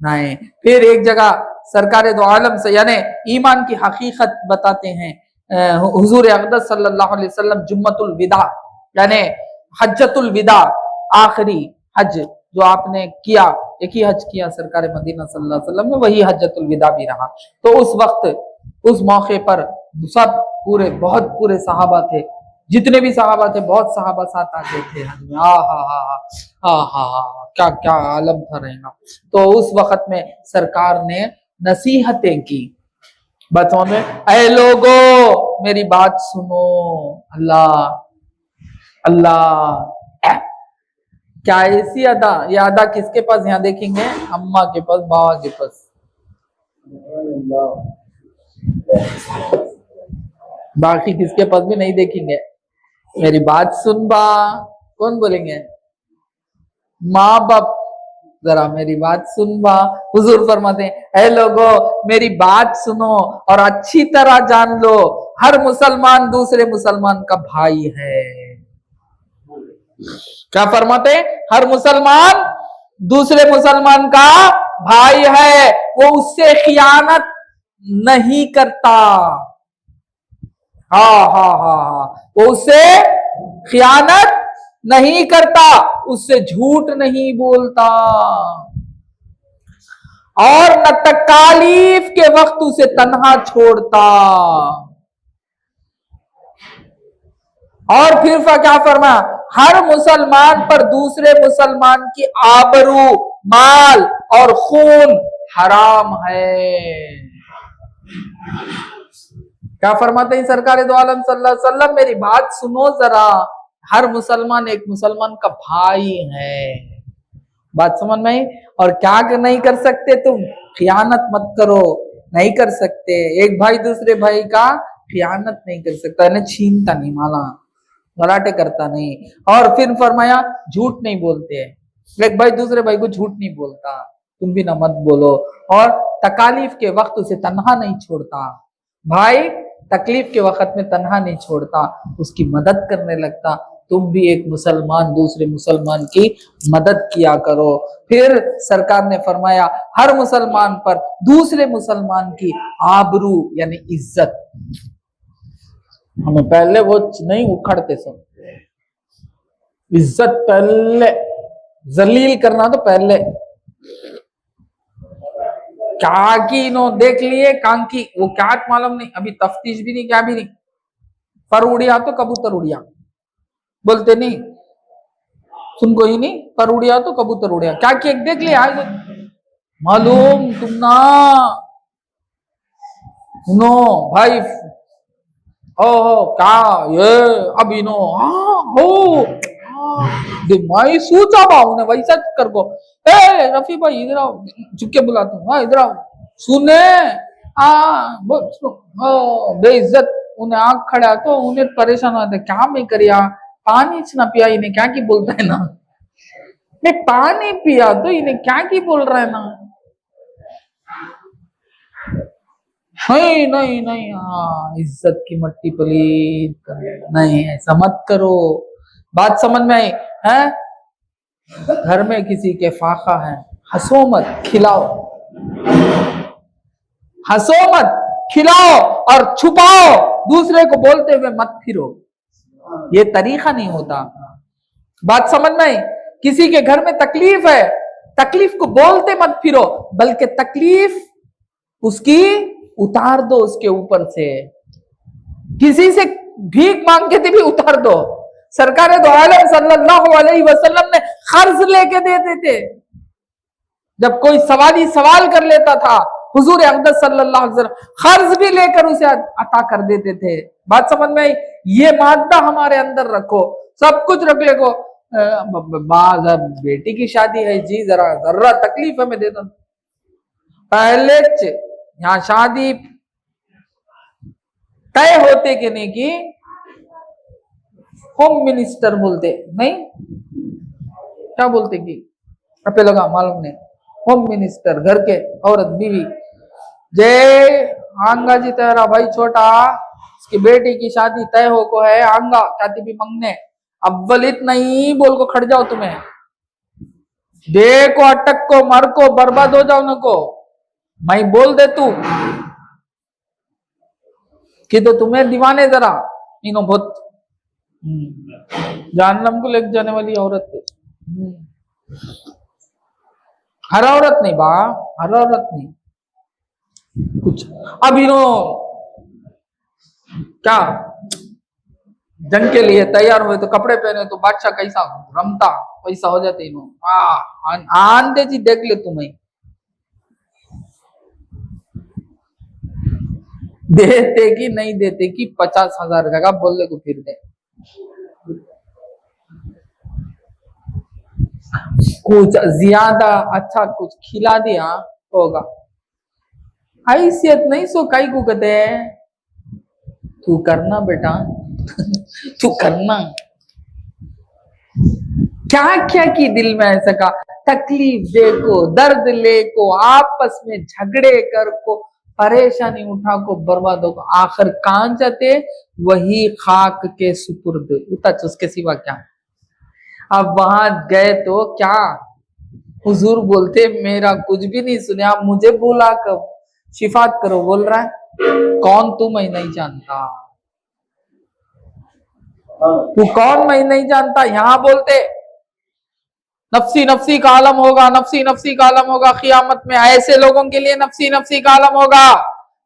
नहीं। फिर एक जगह सरकार दो आलम से यानी ईमान की हकीकत बताते हैं हुजूर अक़दस सल्लल्लाहु अलैहि वसल्लम जुम्मतुल विदा यानी हज्जतुल विदा, आखिरी हज जो आपने किया, एक ही हज किया सरकार मदीना सल्लल्लाहु अलैहि वसल्लम ने, वही हज्जतुल विदा भी रहा। तो उस वक्त उस मौके पर सब पूरे बहुत पूरे सहाबा थे, जितने भी सहाबा थे बहुत सहाबा साथ आ गए थे हज में। क्या क्या आलम था रहेगा। तो उस वक्त में सरकार ने नसीहतें की बच्चों में, ऐ लोगो मेरी बात सुनो, अल्लाह अल्लाह क्या ऐसी अदा, ये अदा किसके पास यहाँ देखेंगे, अम्मा के पास, बाबा के पास, बाकी किसके पास भी नहीं देखेंगे। मेरी बात सुन बा, कौन बोलेंगे, माँ बाप, जरा मेरी बात सुन बा। हुजूर फरमाते हैं, ऐ लोगो मेरी बात सुनो और अच्छी तरह जान लो, हर मुसलमान दूसरे मुसलमान का भाई है। क्या फरमाते, हर मुसलमान दूसरे मुसलमान का भाई है, वो उससे खियानत नहीं करता। हाँ, वो उससे खियानत नहीं करता, उससे झूठ नहीं बोलता, और न तकालीफ के वक्त उसे तन्हा छोड़ता। और फिर क्या फरमा, हर मुसलमान पर दूसरे मुसलमान की आबरू, माल और खून हराम है। क्या फरमाते हैं सरकार दो आलम सल्लल्लाहु अलैहि वसल्लम, मेरी बात सुनो जरा, हर मुसलमान एक मुसलमान का भाई है। बात समझ में आई? और क्या नहीं कर सकते तुम, खियानत मत करो, नहीं कर सकते। एक भाई दूसरे भाई का खियानत नहीं कर सकता, यानी छीनता नहीं, माला गलाटे करता नहीं। और फिर फरमाया झूठ नहीं बोलते, एक भाई दूसरे भाई को झूठ नहीं बोलता, तुम भी ना मत बोलो। और तकालीफ के वक्त उसे तन्हा नहीं छोड़ता, भाई तकलीफ के वक्त में तन्हा नहीं छोड़ता, उसकी मदद करने लगता। तुम भी एक मुसलमान दूसरे मुसलमान की मदद किया करो। फिर सरकार ने फरमाया, हर मुसलमान पर दूसरे मुसलमान की आबरू यानी इज्जत, हमें पहले वो नहीं उखड़ते सब, इज्जत पहले, जलील करना तो पहले। क्या की नो देख लिए कां की, वो क्या मालूम नहीं, अभी तफ्तीश भी नहीं, क्या भी नहीं, पर उड़िया तो कबूतर उड़िया बोलते नहीं, सुन कोई नहीं, पर उड़िया तो कबूतर उड़िया, क्या की एक देख लिया मालूम तुम ना, नो भाई हो क्या ये अभी नो हो दिमागी सूचा बाहू ने वैसा कर को, ए रफी भाई इधर आओ, चुपके बुलाता हूँ, हाँ इधर आओ, सुने बेइज्जत उन्हें आंख खड़ा तो उन्हें परेशान होते, क्या मैं करिया, पानी ना पिया, इन्हें क्या की बोलता है ना, मैं पानी पिया तो इन्हें क्या की बोल रहा है ना। नहीं नहीं नहीं, हाँ इज्जत की मट्टी पलीत कर, नहीं ऐसा मत करो। बात समझ में आई है? घर में किसी के फाका है, हंसो मत खिलाओ, हंसो मत खिलाओ और छुपाओ, दूसरे को बोलते हुए मत फिरो, ये तरीका नहीं होता। बात समझ में आई? किसी के घर में तकलीफ है, तकलीफ को बोलते मत फिरो, बल्कि तकलीफ उसकी उतार दो उसके ऊपर से। किसी से भीख मांग के भी उतार दो। सरकार दो आलम सल्लल्लाहु अलैहि वसल्लम ने कर्ज लेके देते थे। जब कोई सवाली सवाल कर लेता था, हुजूर अक़दस सल्लल्लाहु अलैहि वसल्लम कर्ज भी लेकर उसे अता कर देते थे। बात समझ में आई? ये मादा हमारे अंदर रखो, सब कुछ रख ले को। बेटी की शादी है जी, जरा जरा तकलीफ है मैं दे दो। पहले यहाँ शादी तय होते कि नहीं की होम मिनिस्टर बोलते नहीं, क्या बोलते कि अपने लगा मालूम नहीं, होम मिनिस्टर घर के औरत बीवी जय आंगा जी तेरा भाई छोटा, इसकी बेटी की शादी तय हो को है, आंगा कहती भी मंगने अव्वलित नहीं बोल को खड़ जाओ, तुम्हें देखो अटक को मर को बर्बाद हो जाओ नको, मैं बोल दे तू कि तो तुम्हें दीवाने जरा इनो बहुत जहन्नम को लेके जाने वाली औरत है। हर औरत नहीं बा, हर औरत नहीं, कुछ अब इनो क्या जंग के लिए तैयार हुए तो कपड़े पहने तो बादशाह कैसा रमता वैसा हो जाते इनो आंधे जी देख ले तुम्हें देते कि नहीं देते कि 50,000 जगह बोलने को फिर दे, कुछ ज्यादा अच्छा कुछ खिला दिया होगा। हैसियत नहीं सो कई को कहते हैं, तू करना बेटा तू करना। क्या क्या की दिल में ऐसा का तकलीफ देखो, दर्द लेको, आपस में झगड़े कर को, परेशानी उठा को, बर्बाद हो को, आखिर कहां जाते वही खाक के सुपुर्द, उतच उसके सिवा क्या। अब वहां गए तो क्या हुजूर बोलते मेरा कुछ भी नहीं सुने, आप मुझे बुला कर शिफात करो, बोल रहा है कौन तू मैं नहीं जानता, तू कौन मैं नहीं जानता। यहां बोलते नफ्सी नफ्सी का आलम होगा, नफ्सी नफ्सी का आलम होगा, क़ियामत में ऐसे लोगों के लिए नफ्सी नफ्सी का आलम होगा,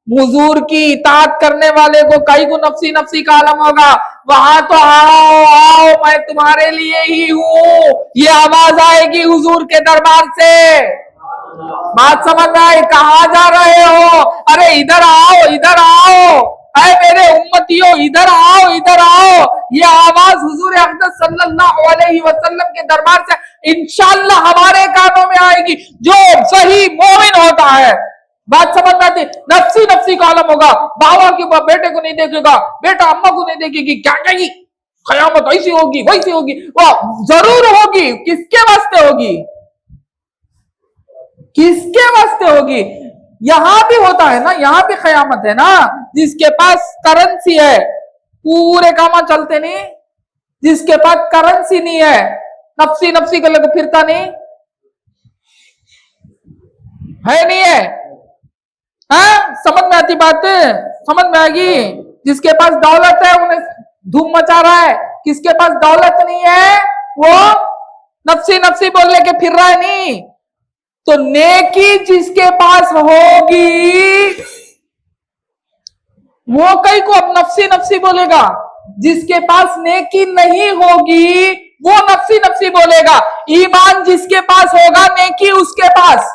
हुजूर की इताअत करने वाले को कई को नफ्सी नफ्सी का आलम होगा। वहां तो आओ आओ मैं तुम्हारे लिए ही हूं, ये आवाज आएगी हुजूर के दरबार से। बात समझ में आई? कहां जा रहे हो? अरे इधर आओ इधर आओ, ऐ मेरे उम्मतियों इधर आओ इधर आओ। ये आवाज हुजूर अक़दस सल्लल्लाहु अलैहि वसल्लम के दरबार से इंशाअल्लाह हमारे कानों में आएगी, जो सही मोमिन होता है। बात समझ में आती? नफ्सी नफ्सी का आलम होगा, बाबा के बेटे को नहीं देखेगा, बेटा अम्मा को नहीं देखेगी, क्या कहेगी क़यामत ऐसी होगी वैसी होगी, वो जरूर होगी, किसके वास्ते होगी, किसके वास्ते होगी। यहां भी होता है ना, यहां भी क़यामत है ना, जिसके पास करेंसी है पूरे काम चलते नहीं, जिसके पास करेंसी नहीं है नफ्सी नफ्सी को लेकर फिरता नहीं है, नहीं है। हाँ समझ में आती बात, समझ में आएगी। जिसके पास दौलत है उन्हें धूम मचा रहा है, किसके पास दौलत नहीं है वो नफ्सी नफ्सी बोलने के फिर रहा है नहीं। तो नेकी जिसके पास होगी वो कई को अब नफ्सी नफ्सी बोलेगा, जिसके पास नेकी नहीं होगी वो नफ्सी नफ्सी बोलेगा। ईमान जिसके पास होगा नेकी उसके पास।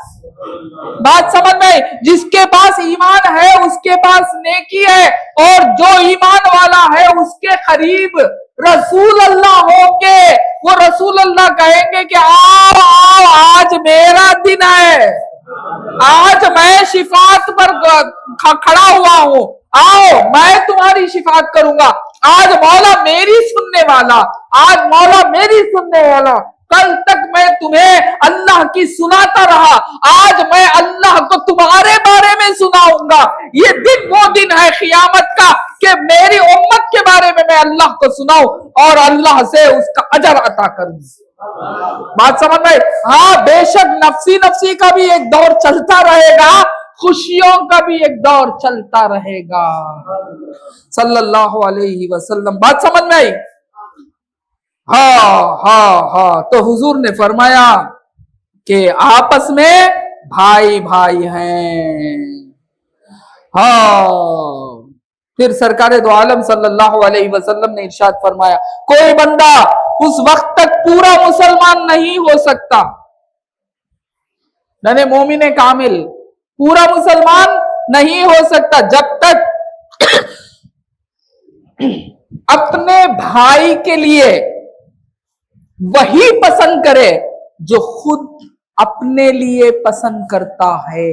बात समझ में? जिसके पास ईमान है उसके पास नेकी है, और जो ईमान वाला है उसके करीब रसूल अल्लाह होंगे। वो रसूल अल्लाह कहेंगे कि आओ आओ आज मेरा दिन है, आज मैं शिफात पर खड़ा हुआ हूं, आओ मैं तुम्हारी शिफात करूंगा। आज मौला मेरी सुनने वाला, आज मौला मेरी सुनने वाला, कल तक मैं तुम्हें अल्लाह की सुनाता रहा, आज मैं अल्लाह को तुम्हारे बारे में सुनाऊंगा। ये दिन वो दिन है क़यामत का कि मेरी उम्मत के बारे में मैं अल्लाह को सुनाऊं और अल्लाह से उसका अजर अता करूं। बात समझ में? हाँ, बेशक नफसी नफसी का भी एक दौर चलता रहेगा, खुशियों का भी एक दौर चलता रहेगा। सल्लल्लाहु अलैहि वसल्लम। बात समझ में आई? हाँ। तो हुजूर ने फरमाया कि आपस में भाई भाई हैं। हाँ, फिर सरकार दो आलम सल्लल्लाहु अलैहि वसल्लम ने इरशाद फरमाया, कोई बंदा उस वक्त तक पूरा मुसलमान नहीं हो सकता, यानी मोमिन कामिल पूरा मुसलमान नहीं हो सकता जब तक अपने भाई के लिए वही पसंद करे जो खुद अपने लिए पसंद करता है।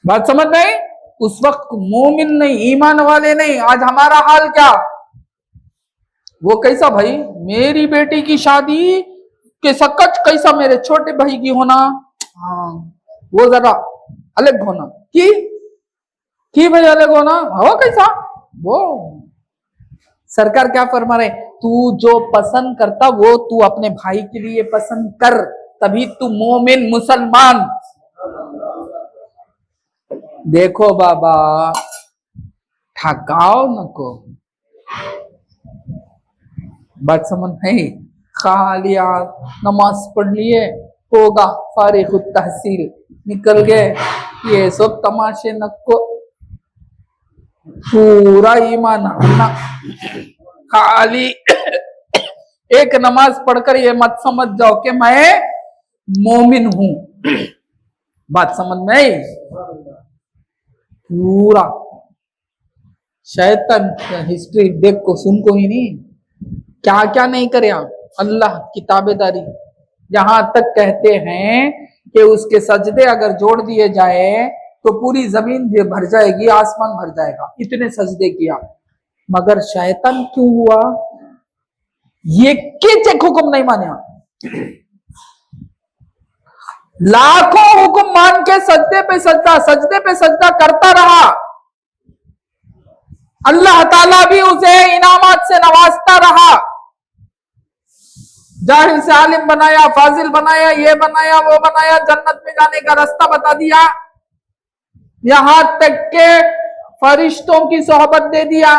बात समझ में? उस वक्त मोमिन नहीं, ईमान वाले नहीं। आज हमारा हाल क्या? वो कैसा भाई, मेरी बेटी की शादी के सकच कैसा मेरे छोटे भाई की होना, हाँ वो जरा अलग होना की भाई अलग होना, हो कैसा वो। सरकार क्या फरमा रहे? तू जो पसंद करता वो तू अपने भाई के लिए पसंद कर, तभी तू मोमिन मुसलमान। देखो बाबा, ठकाओ नको। बात समझ नहीं? खाली नमाज पढ़ लिए होगा, फारिग तहसील निकल गए, ये सब तमाशे नको। पूरा ईमान आना, खाली एक नमाज पढ़कर ये मत समझ जाओ कि मैं मोमिन हूं। बात समझ में आई? पूरा शैतान हिस्ट्री देख को सुन को ही नहीं, क्या क्या नहीं करे अल्लाह की ताबेदारी। यहां तक कहते हैं कि उसके सजदे अगर जोड़ दिए जाए तो पूरी जमीन भर जाएगी, आसमान भर जाएगा, इतने सजदे किया। मगर शैतान क्यों हुआ? ये किसी हुक्म नहीं माने, लाखों हुक्म मान के सजदे पे सजदा करता रहा। अल्लाह ताला भी उसे इनामात से नवाजता रहा, जाहिल से आलिम बनाया, फाजिल बनाया, ये बनाया, वो बनाया, जन्नत में जाने का रास्ता बता दिया, यहां तक के फरिश्तों की सोहबत दे दिया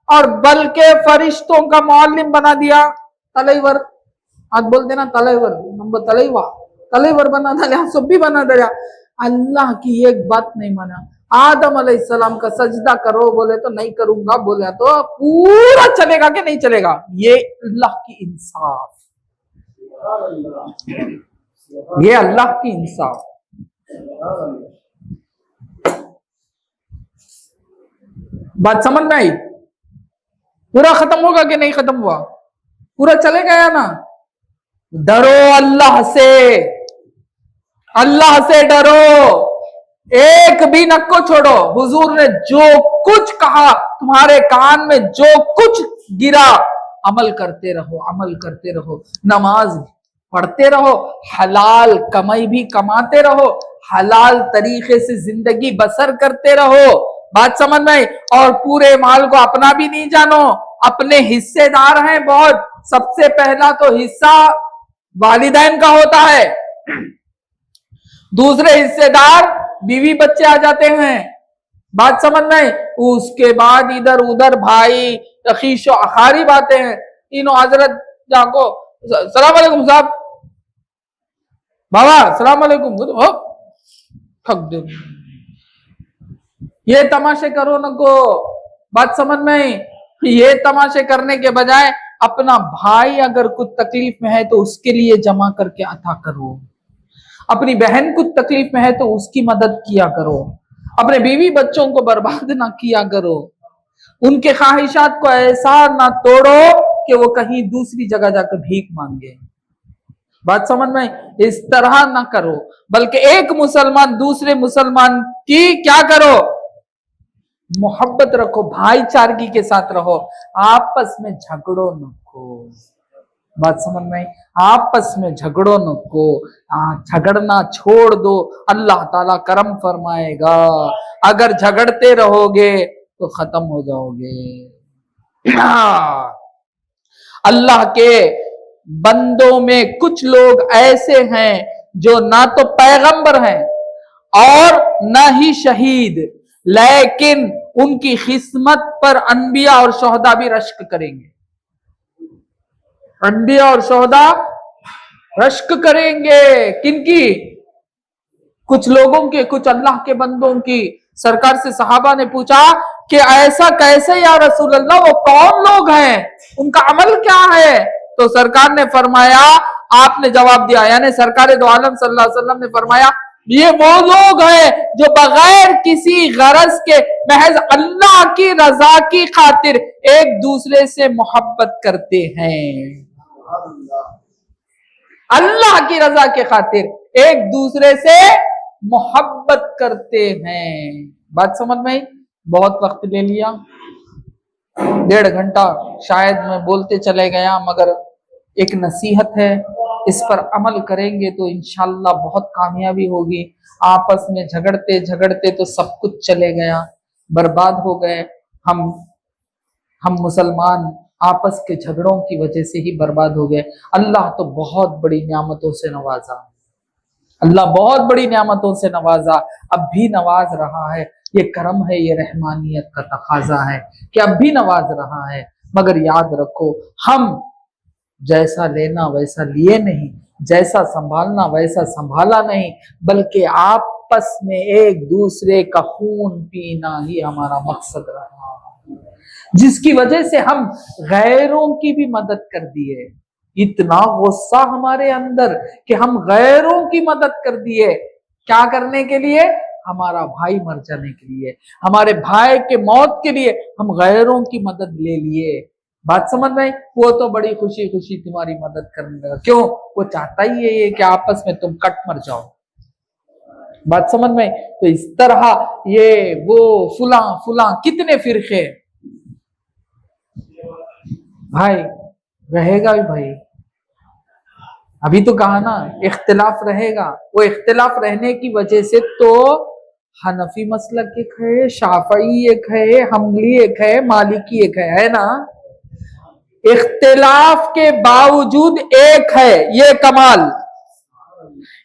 और बल्कि फरिश्तों का मुअल्लिम बना दिया। तलैवर, आज बोल देना तलैवर, नंबर तलैवर बना दिया, सब भी बना दिया। अल्लाह की एक बात नहीं माना। आदम अलैहिस्सलाम का सजदा करो बोले तो नहीं करूंगा, बोले तो पूरा चलेगा कि नहीं चलेगा? ये अल्लाह की इंसाफ, ये अल्लाह की इंसाफ। बात समझ में आई? पूरा खत्म होगा कि नहीं खत्म हुआ? पूरा चलेगा या ना? डरो अल्लाह से, अल्लाह से डरो, एक भी नक को छोड़ो। हुजूर ने जो कुछ कहा, तुम्हारे कान में जो कुछ गिरा, अमल करते रहो, अमल करते रहो, नमाज पढ़ते रहो, हलाल कमाई भी कमाते रहो, हलाल तरीके से जिंदगी बसर करते रहो। बात समझ में? और पूरे माल को अपना भी नहीं जानो, अपने हिस्सेदार हैं बहुत। सबसे पहला तो हिस्सा वालिदैन का होता है, दूसरे हिस्सेदार बीवी बच्चे आ जाते हैं। बात समझ में? उसके बाद इधर उधर भाई अखीशो अखारी बातें हैं। तीनों हजरत जाको सलाम अलैकुम साहब, बाबा सलाम अलैकुम, ठक दे, ये तमाशे करो न को। बात समझ में? ये तमाशे करने के बजाय अपना भाई अगर कुछ तकलीफ में है तो उसके लिए जमा करके अता करो, अपनी बहन कुछ तकलीफ में है तो उसकी मदद किया करो, अपने बीवी बच्चों को बर्बाद ना किया करो, उनके ख्वाहिशात को ऐसा ना तोड़ो कि वो कहीं दूसरी जगह जाकर भीख मांगे। बात समझ में? इस तरह ना करो, बल्कि एक मुसलमान दूसरे मुसलमान की क्या करो, मोहब्बत रखो, भाईचारगी के साथ रहो, आपस में झगड़ो न को। बात समझ में आई? आपस में झगड़ो न को, झगड़ना छोड़ दो, अल्लाह ताला करम फरमाएगा। अगर झगड़ते रहोगे तो खत्म हो जाओगे। अल्लाह के बंदों में कुछ लोग ऐसे हैं जो ना तो पैगंबर हैं और ना ही शहीद, लेकिन उनकी खिस्मत पर अनबिया और शोहदा भी रश्क करेंगे। अनबिया और शोहदा रश्क करेंगे। किनकी? कुछ लोगों के, कुछ अल्लाह के बंदों की। सरकार से सहाबा ने पूछा कि ऐसा कैसे या रसूल अल्लाह, वो कौन लोग हैं, उनका अमल क्या है? तो सरकार ने फरमाया, आपने जवाब दिया, यानी सरकार दो आलम सल्लल्लाहु अलैहि वसल्लम ने फरमाया, ये वो लोग हैं जो बगैर किसी गरज के महज अल्लाह की रजा की खातिर एक दूसरे से मोहब्बत करते हैं। अल्लाह की रजा के खातिर एक दूसरे से मोहब्बत करते हैं। बात समझ में आई? बहुत वक्त ले लिया, 1.5 घंटा शायद मैं बोलते चले गया, मगर एक नसीहत है, इस पर अमल करेंगे तो इंशाल्लाह बहुत कामयाबी होगी। आपस में झगड़ते झगड़ते तो सब कुछ चले गया, बर्बाद हो गए। हम मुसलमान आपस के झगड़ों की वजह से ही बर्बाद हो गए। अल्लाह तो बहुत बड़ी नियामतों से नवाजा, अल्लाह बहुत बड़ी नियामतों से नवाजा, अब भी नवाज रहा है। ये करम है, ये रहमानियत का तकाजा है कि अब भी नवाज रहा है। मगर याद रखो, हम जैसा लेना वैसा लिए नहीं, जैसा संभालना वैसा संभाला नहीं, बल्कि आपस में एक दूसरे का खून पीना ही हमारा मकसद रहा, जिसकी वजह से हम गैरों की भी मदद कर दिए। इतना गुस्सा हमारे अंदर कि हम गैरों की मदद कर दिए। क्या करने के लिए? हमारा भाई मर जाने के लिए, हमारे भाई के मौत के लिए हम गैरों की मदद ले लिए। बात समझ में? वो तो बड़ी खुशी खुशी तुम्हारी मदद करने लगा। क्यों? वो चाहता ही है ये कि आपस में तुम कट मर जाओ। बात समझ में? तो इस तरह ये वो फुला फुला कितने फिरके भाई रहेगा ही भाई। अभी तो कहा ना इख्तिलाफ रहेगा, वो इख्तिलाफ रहने की वजह से तो हनफी मसलक एक है, शाफई एक है, हम्बली एक है, मालिकी एक है ना। इख्तिलाफ के बावजूद एक है, ये कमाल,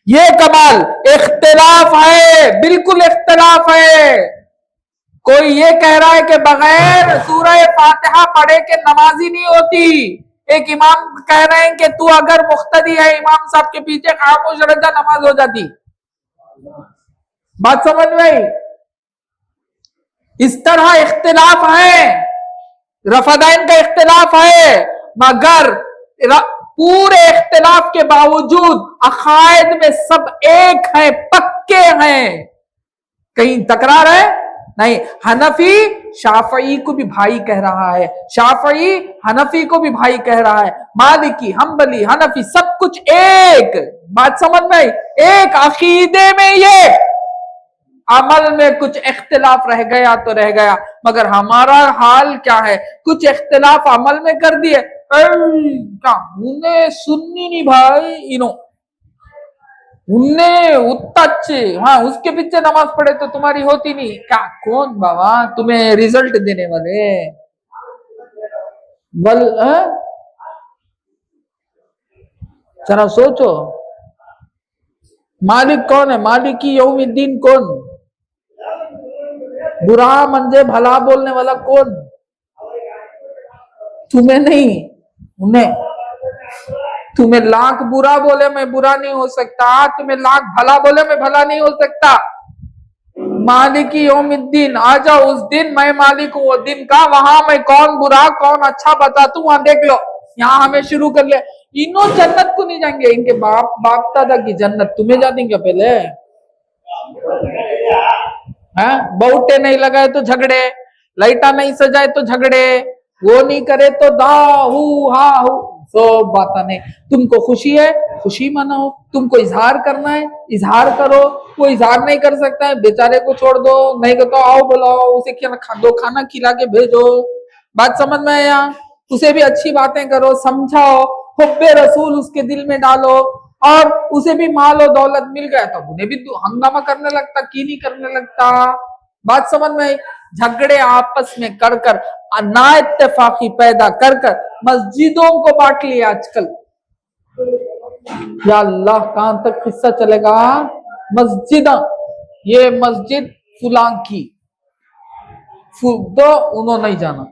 ये कमाल। इख्तिलाफ है, बिल्कुल इख्तिलाफ है। कोई ये कह रहा है कि बगैर सूरह फातिहा पढ़े के नमाजी नहीं होती। एक इमाम कह रहे हैं कि तू अगर मुख्तदी है इमाम साहब के पीछे खामोश रह जा, नमाज हो जाती। बात समझ में आई? इस तरह इख्तिलाफ है, रफादाइन का इख्तिलाफ है, मगर पूरे इख्तिलाफ के बावजूद अकायद में सब एक है, पक्के हैं। कहीं तकरार है? नहीं। हनफी शाफई को भी भाई कह रहा है, शाफई हनफी को भी भाई कह रहा है, मालिकी हम्बली हनफी सब कुछ एक। बात समझ में आई? एक अकीदे में, ये अमल में कुछ इख्तिलाफ रह गया तो रह गया। मगर हमारा हाल क्या है? कुछ इख्तिलाफ अमल में कर दिए, क्या उन्हें सुननी नहीं भाई, इनो उन्हें उतना अच्छे, हाँ उसके पीछे नमाज पढ़े तो तुम्हारी होती नहीं। क्या कौन बाबा तुम्हें रिजल्ट देने वाले? बल जरा सोचो, मालिक कौन है? मालिकी यौमिद्दीन कौन? बुरा मंजे भला बोलने वाला कौन? तुम्हें नहीं, उन्हें। तुम्हें लाख बुरा बोले मैं बुरा नहीं हो सकता, तुम्हें लाख भला बोले मैं भला नहीं हो सकता। मालिकी यौमिद्दीन, आ जाओ उस दिन, मैं मालिक हूं वो दिन का, वहां मैं कौन बुरा कौन अच्छा बताता हूं, वहां देख लो। यहाँ हमें शुरू कर ले। इन्हों जन्नत को नहीं जाएंगे, इनके बाप दादा की जन्नत तुम्हें जा देंगे पहले। बहुटे नहीं लगाए तो झगड़े, लाइटा नहीं सजाए तो झगड़े, वो नहीं करे तो दाहू हा हू, सब बात नहीं। तुमको खुशी है, खुशी मनाओ। तुमको इजहार करना है, इजहार करो। वो इजहार नहीं कर सकता है, बेचारे को छोड़ दो। नहीं तो आओ बुलाओ उसे, खाना खिला के भेजो। बात समझ में आया? उसे भी अच्छी बातें करो, समझाओ। हुब्बे रसूल उसके दिल में डालो, और उसे भी माल और दौलत मिल गया तो उन्हें भी हंगामा करने लगता, की नहीं करने लगता। बात समझ में आई? झगड़े आपस में कर कर, ना इत्तेफाकी पैदा कर कर मस्जिदों को बांट लिया आजकल। या अल्लाह, कहां तक किस्सा चलेगा? मस्जिद, ये मस्जिद फुलां की, तो उन्होंने नहीं जाना,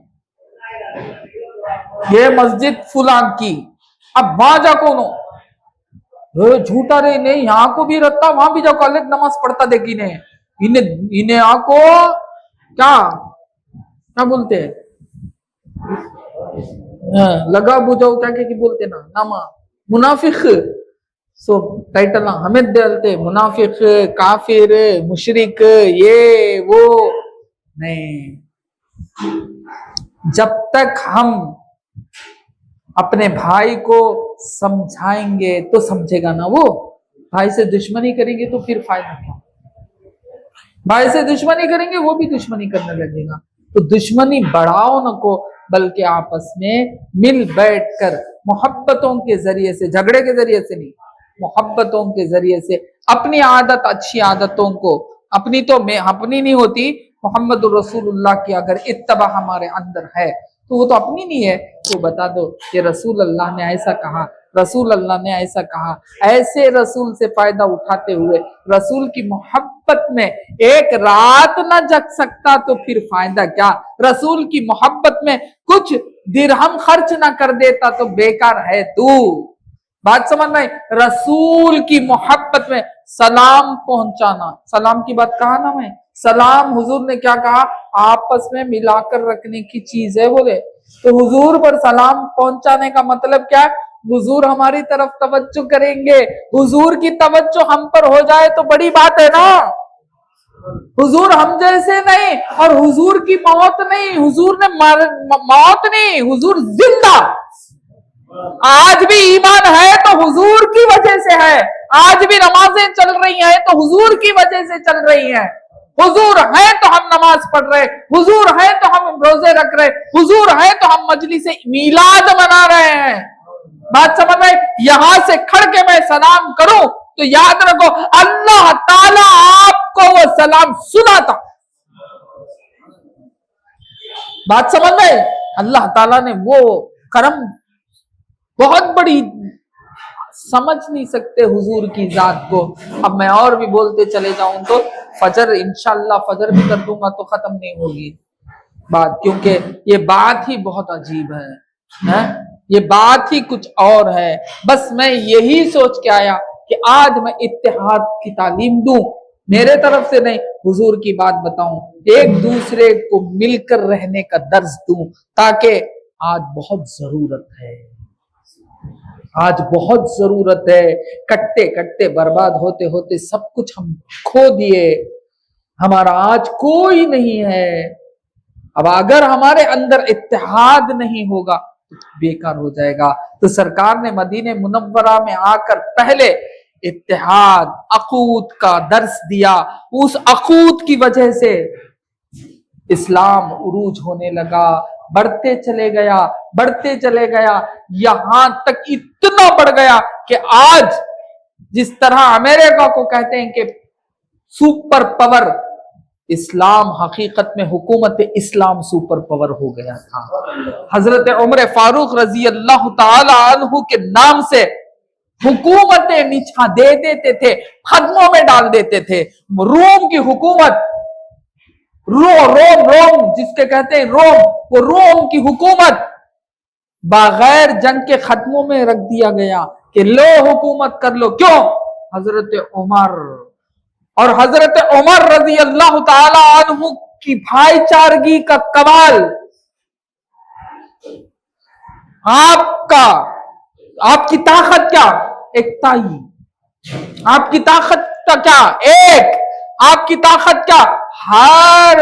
ये मस्जिद फुलां की, अब वहां जाको झूठा रे नहीं, यहाँ को भी रहता, वहां भी जाओ, अलग नमाज पढ़ता देखी इन्हें आको क्या क्या बोलते हैं, लगा बुझाओ क्या क्या बोलते ना, नामा मुनाफिक। सो टाइटल हमें डालते, मुनाफिक, काफिर, मुशरिक, ये वो नहीं। जब तक हम अपने भाई को समझाएंगे तो समझेगा ना वो, भाई से दुश्मनी करेंगे तो फिर फायदा क्या? भाई से दुश्मनी करेंगे वो भी दुश्मनी करने लगेगा। तो दुश्मनी बढ़ाओ न को, बल्कि आपस में मिल बैठकर मोहब्बतों के जरिए से, झगड़े के जरिए से नहीं, मोहब्बतों के जरिए से अपनी आदत, अच्छी आदतों को, अपनी तो मैं अपनी नहीं होती, मोहम्मद रसूलुल्लाह की अगर इत्तबा हमारे अंदर है तो वो तो अपनी नहीं है, तो बता दो कि रसूल अल्लाह ने ऐसा कहा, रसूल अल्लाह ने ऐसा कहा। ऐसे रसूल से फायदा उठाते हुए रसूल की मोहब्बत में एक रात ना जग सकता तो फिर फायदा क्या? रसूल की मोहब्बत में कुछ दिरहम खर्च ना कर देता तो बेकार है तू। बात समझ में? रसूल की मोहब्बत में सलाम पहुंचाना, सलाम की बात कहा ना मैं, सलाम हुजूर ने क्या कहा? आपस में मिलाकर रखने की चीज है बोले। तो हुजूर पर सलाम पहुंचाने का मतलब क्या? हुजूर हमारी तरफ तवज्जो करेंगे, हुजूर की तवज्जो हम पर हो जाए तो बड़ी बात है ना। हुजूर हम जैसे नहीं, और हुजूर की मौत नहीं, हुजूर ने मौत नहीं, हुजूर जिंदा। आज भी ईमान है तो हुजूर की वजह से है, आज भी नमाजें चल रही हैं तो हुजूर की वजह से चल रही हैं। हुजूर है तो हम नमाज पढ़ रहे, हुजूर है तो हम रोजे रख रहे, हुजूर है तो हम मजलिस मीलाद मना रहे हैं। बात समझ में? यहां से खड़ के मैं सलाम करूं तो याद रखो अल्लाह ताला आपको वो सलाम सुनाता। बात समझ में? अल्लाह ताला ने वो करम बहुत बड़ी, समझ नहीं सकते हुजूर की जात को। अब मैं और भी बोलते चले जाऊं तो फजर, इंशाल्लाह फजर भी कर दूंगा तो खत्म नहीं होगी बात, क्योंकि ये बात ही बहुत अजीब है? ये बात ही कुछ और है। बस मैं यही सोच के आया कि आज मैं इत्तेहाद की तालीम दूं, मेरे तरफ से नहीं, हुजूर की बात बताऊं, एक दूसरे को मिलकर रहने का दर्स दूं, ताकि आज बहुत जरूरत है, आज बहुत जरूरत है। कटते कटते बर्बाद होते होते सब कुछ हम खो दिए, हमारा आज कोई नहीं है। अब अगर हमारे अंदर इत्तेहाद नहीं होगा तो बेकार हो जाएगा। तो सरकार ने मदीने मुनव्वरा में आकर पहले इत्तेहाद, अकूद का दर्स दिया। उस अकूद की वजह से इस्लाम उरूज होने लगा, बढ़ते चले गया, बढ़ते चले गया, यहां तक इतना बढ़ गया कि आज जिस तरह अमेरिका को कहते हैं कि सुपर पावर, इस्लाम हकीकत में हुकूमत इस्लाम सुपर पावर हो गया था। हजरत उमर फारूक रजी अल्लाह ताला अन्हु के नाम से हुकूमतें निछा दे देते थे, खदमों में डाल देते थे। रोम की हुकूमत, रोम जिसके कहते हैं रोम, वो रोम की हुकूमत बगैर जंग के खत्मों में रख दिया गया कि लो हुकूमत कर लो। क्यों? हजरत उमर, और हजरत उमर रजी अल्लाह ताला अन्हु की भाईचारगी का कमाल, आपकी ताकत क्या? एकता ही। आपकी ताकत क्या? एक। आपकी ताकत क्या? हर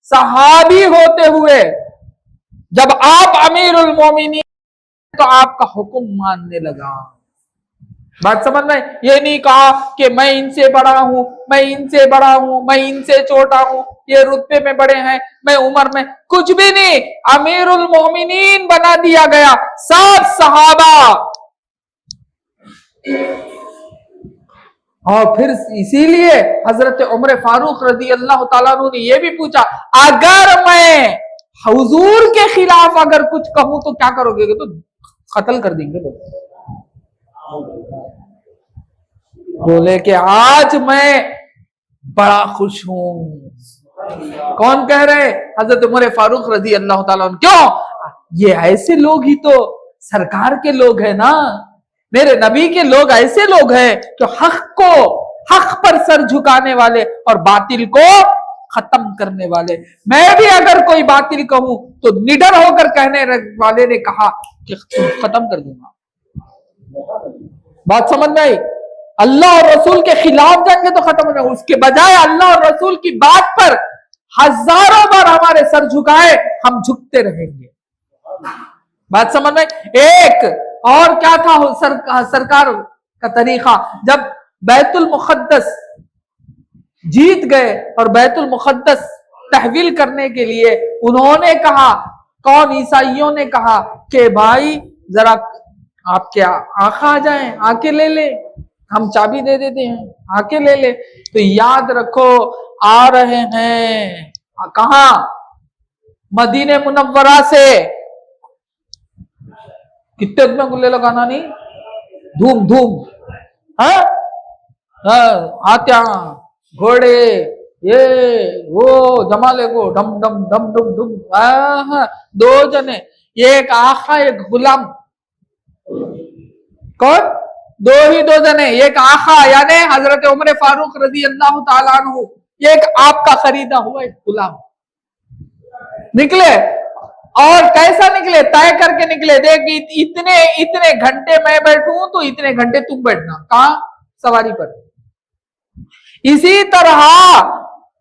सहाबी होते हुए जब आप अमीरुल मोमिनीन तो आपका हुक्म मानने लगा। बात समझ में? ये नहीं कहा कि मैं इनसे बड़ा हूं, मैं इनसे बड़ा हूं, मैं इनसे छोटा हूं, ये रुतबे में बड़े हैं, मैं उम्र में, कुछ भी नहीं। अमीरुल मोमिनीन बना दिया गया, सब सहाबा। और फिर इसीलिए हजरत उमर फारूक रजी अल्लाह ताला अन्हु ने यह भी पूछा, अगर मैं हुजूर के खिलाफ अगर कुछ कहूं तो क्या करोगे? तो कत्ल कर देंगे लोग। बोले कि आज मैं बड़ा खुश हूं। कौन कह रहे? हजरत उमर फारूक रजी अल्लाह ताला अन्हु। क्यों? ये ऐसे लोग ही तो सरकार के लोग हैं ना, मेरे नबी के लोग ऐसे लोग हैं जो हक पर सर झुकाने वाले और बातिल को खत्म करने वाले। मैं भी अगर कोई बातिल कहूं तो निडर होकर कहने वाले ने कहा कि खत्म कर दूंगा। बात समझ में आई? अल्लाह और रसूल के खिलाफ जाएंगे तो खत्म हो जाएगा, उसके बजाय अल्लाह और रसूल की बात पर हजारों बार हमारे सर झुकाए, हम झुकते रहेंगे। बात समझ में? एक और क्या था सरकार का तरीका? जब बैतुल मुक़द्दस जीत गए और बैतुल मुक़द्दस तहवील करने के लिए उन्होंने कहा, कौन? ईसाइयों ने कहा कि भाई जरा आपके आका आ जाएं, आके ले ले, हम चाबी दे देते हैं, आके ले ले। तो याद रखो, आ रहे हैं कहां? मदीने मुनव्वरा से। कितने में गुल्ले लगाना नहीं, धूम धूम, हाथ्या घोड़े ये वो जमाले को डम डम डम डम डम। दो जने, एक आका एक गुलाम। कौन? दो जने, एक आका यानी हजरत उमर फारूक रजी अल्लाह ताला अन्हु, एक आपका खरीदा हुआ एक गुलाम निकले। और कैसा निकले? तय करके निकले, देख इतने घंटे मैं बैठूं तो इतने घंटे तुम बैठना। कहां? सवारी पर। इसी तरह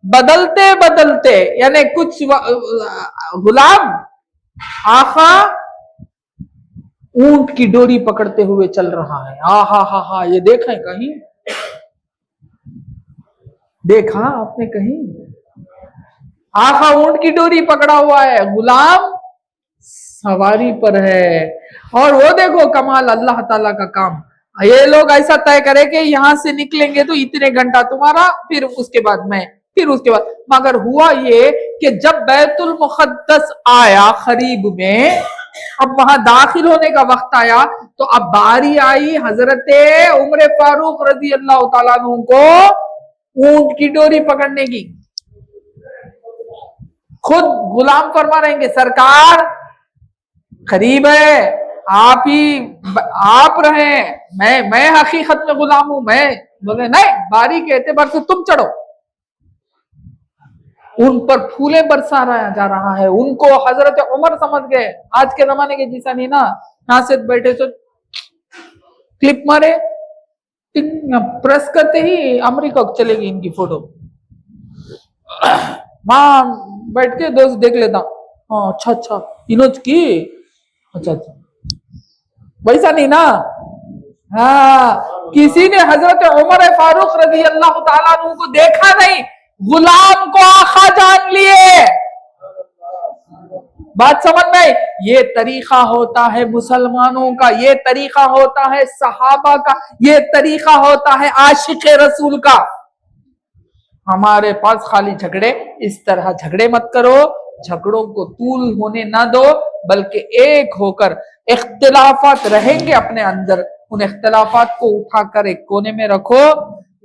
बदलते बदलते, यानी कुछ गुलाम आका ऊंट की डोरी पकड़ते हुए चल रहा है। हा, ये देखा है कहीं? देखा आपने कहीं? आका ऊंट की डोरी पकड़ा हुआ है, गुलाम सवारी पर है। और वो देखो कमाल अल्लाह ताला का काम। ये लोग ऐसा तय करे कि यहां से निकलेंगे तो इतने घंटा तुम्हारा, फिर उसके बाद मैं, फिर उसके बाद। मगर हुआ ये कि जब बैतुल मुक़द्दस आया करीब में, अब वहां दाखिल होने का वक्त आया, तो अब बारी आई हजरत उमर फारूक रजी अल्लाह ताला अन्हु को ऊंट की डोरी पकड़ने की। खुद गुलाम फरमा रहेंगे, सरकार करीब है, आप रहे, मैं हकीकत में गुलाम हूं। मैं बोले नहीं, बारी के एतबार से तुम चढ़ो। उन पर फूले बरसाया जा रहा है। उनको हजरत उमर समझ गए, आज के जमाने के जैसा नहीं ना, यहां से बैठे तो क्लिप मारे, प्रेस करते ही अमेरिका को चलेगी इनकी फोटो। मां बैठ के दोस्त देख लेता, हाँ अच्छा इनोज की, अच्छा वैसा नहीं ना। हाँ, किसी ने हजरत उमर फारूक रजी अल्लाह ताला अन्हु को देखा नहीं, गुलाम को आका जान लिए। बात समझ में? ये तरीका होता है मुसलमानों का, ये तरीका होता है सहाबा का, ये तरीका होता है आशिक रसूल का। हमारे पास खाली झगड़े, इस तरह झगड़े मत करो, झगड़ों को तूल होने ना दो, बल्कि एक होकर इख्तिलाफात रहेंगे अपने अंदर, उन इख्तिलाफात को उठाकर एक कोने में रखो,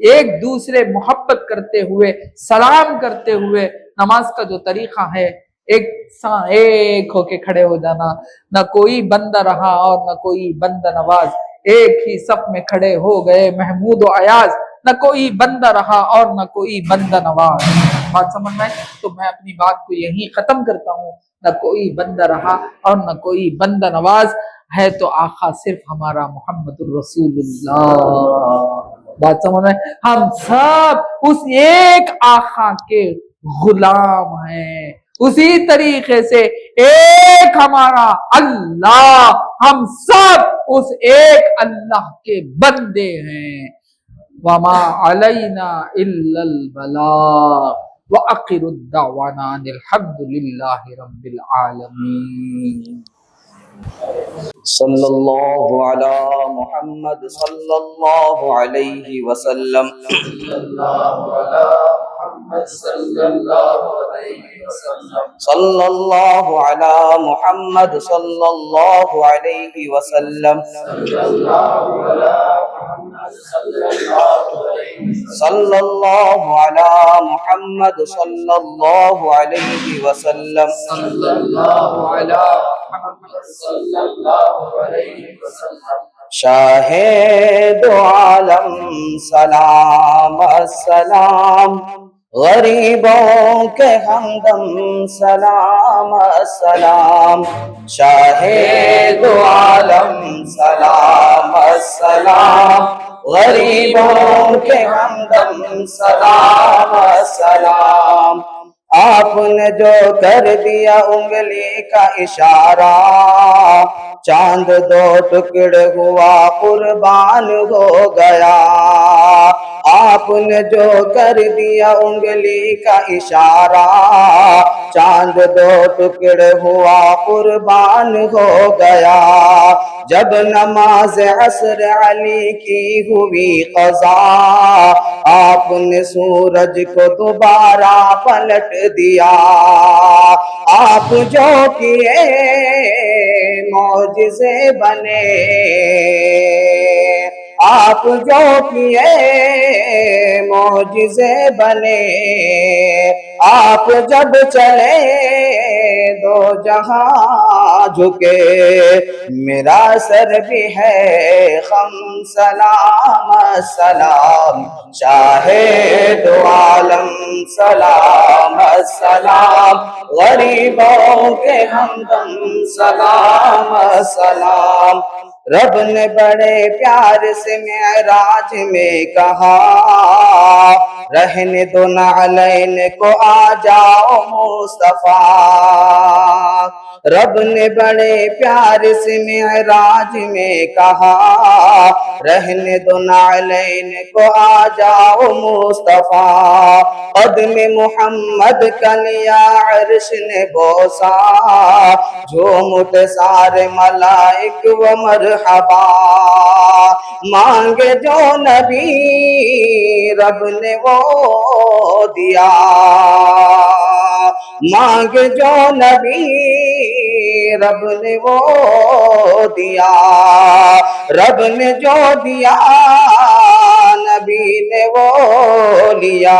एक दूसरे मोहब्बत करते हुए, सलाम करते हुए, नमाज का जो तरीका है, एक होके खड़े हो जाना, न कोई बंदा रहा और न कोई बंदा नवाज, एक ही सफ में खड़े हो गए महमूद व अयाज, न कोई बंदा रहा और न कोई बंदा नवाज। बात समझ में? तो मैं अपनी बात को यहीं खत्म करता हूँ, न कोई बंदा रहा और न कोई बंदा नवाज है तो आका सिर्फ हमारा मोहम्मदुर रसूलुल्लाह। बात समझ में? हम सब उस एक आका के गुलाम हैं। उसी तरीके से एक हमारा अल्लाह, हम सब उस एक अल्लाह के बंदे हैं। वमा अलैना इल्लल बलाग व आखिरुद दावाना अनिल हम्दुलिल्लाहि रब्बिल आलमीन। सल्लल्लाहु अला मुहम्मद सल्लल्लाहु अलैहि वसल्लम। सल्लल्लाहु अला मुहम्मद सल्लल्लाहु अलैहि वसल्लम। सल्लल्लाहु अला मुहम्मद सल्लल्लाहु अलैहि वसल्लम। शाहे दो आलम सलाम अस्सलाम, गरीबों के हमदम सलाम अस्सलाम। शाहे दो आलम सलाम अस्सलाम, गरीबों के हमदम सलाम अस्सलाम। आपने जो कर दिया उंगली का इशारा, चांद दो टुकड़े हुआ कुर्बान हो गया। आपने जो कर दिया उंगली का इशारा, चांद दो टुकड़े हुआ कुर्बान हो गया। जब नमाज असर अली की हुई क़ज़ा, आपने सूरज को दोबारा पलट दिया। आप जो किए मौजिज़े बने, आप जो किए मौजिज़े बने। आप जब चले दो जहां झुके, मेरा सर भी है खम सलाम सलाम। शाहे दो आलम सलाम सलाम, गरीबों के हमदम सलाम सलाम। रब ने बड़े प्यार से मेराज में कहा, रहने दो नालैन को आ जाओ मुस्तफा। रब ने बड़े प्यार से मेराज में कहा, रहने दो नालैन को आ जाओ मुस्तफा। कदम मोहम्मद का लिया अर्श ने बोसा, झूम उठे सारे मलाइक व मरहबा। मांगे जो नबी रब ने वो दिया, मांगे जो नबी रब ने वो दिया। रब ने जो दिया नबी ने वो लिया।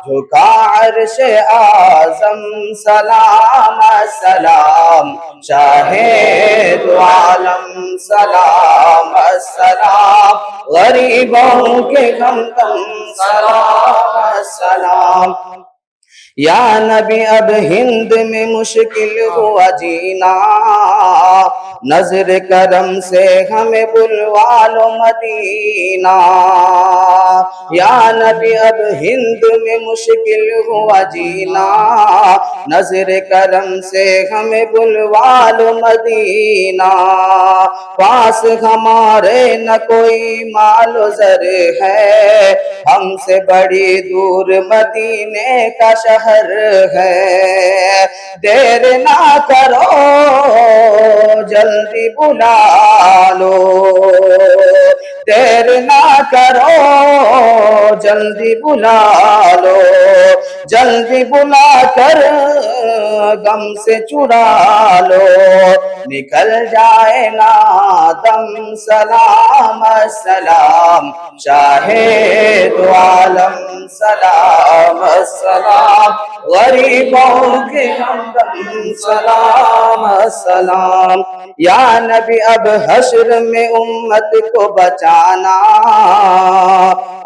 झुका अर्श आज़म सलाम सलाम, शाहे दो आलम सलाम सलाम, गरीबों के हमदम सलाम सलाम। या नबी अब हिंद में मुश्किल हुआ जीना, नजर करम से हमें बुलवा लो मदीना। या नबी अब हिंद में मुश्किल हुआ जीना, नजर करम से हमें बुलवा लो मदीना। पास हमारे न कोई मालो ज़र है, हमसे बड़ी दूर मदीने का शहर है। देर ना करो जल्दी बुला लो, देर ना करो जल्दी बुला लो। जल्दी बुला कर गम से चुरा लो, निकल जाए ना दम सलाम सलाम। शाहे दो आलम सलाम सलाम, गरीबों के हमदम सलाम सलाम। या नबी अब हश्र में उम्मत को बचाना,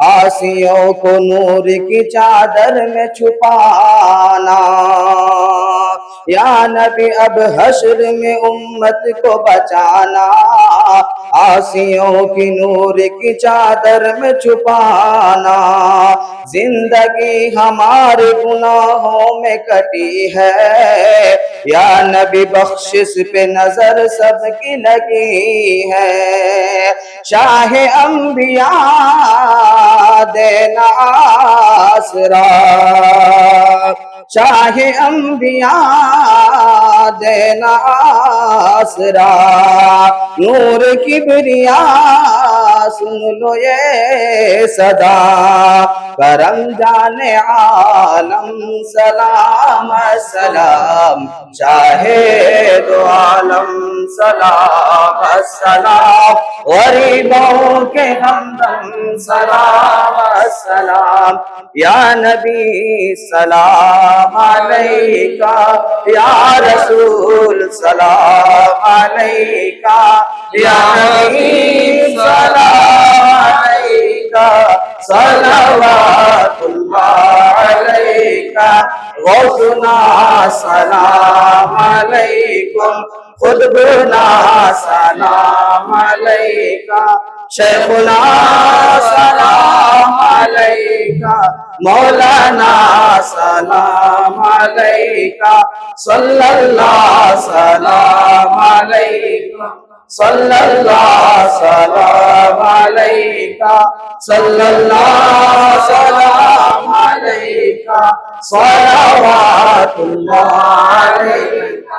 आसियों को नूर की चादर में छुपाना। या नबी अब हश्र में उम्मत को बचाना, आसियों की नूर की चादर में छुपाना। जिंदगी हमारे गुनाहों में कटी है, या नबी बख्शिश पे नजर सबकी लगी है। शाहे अंबिया देना आसरा, शाहे अंबिया देना आसरा। नूर किबरिया सुन लो ये सदा, करम जाने आलम सलाम सलाम। शाहे दो आलम सलाम सलाम, गरीबों के हमदम सलाम सलाम। या नबी सलाम अलैका, या रसूल सलाम अलैका, या नबी सलाम अलैका, सलवातुल्लाह अलैका। गौसना सलाम अलैकुम, खुतबना सलाम अलैका, शेखुना सलाम अलैका, मौलाना सलाम अलैका। सल्लल्लाहु सलाम अलैका, सल्लल्लाहु सलाम अलैका, सल्लल्लाहु सलाम अलैका, सलवातुल्लाह अलैका।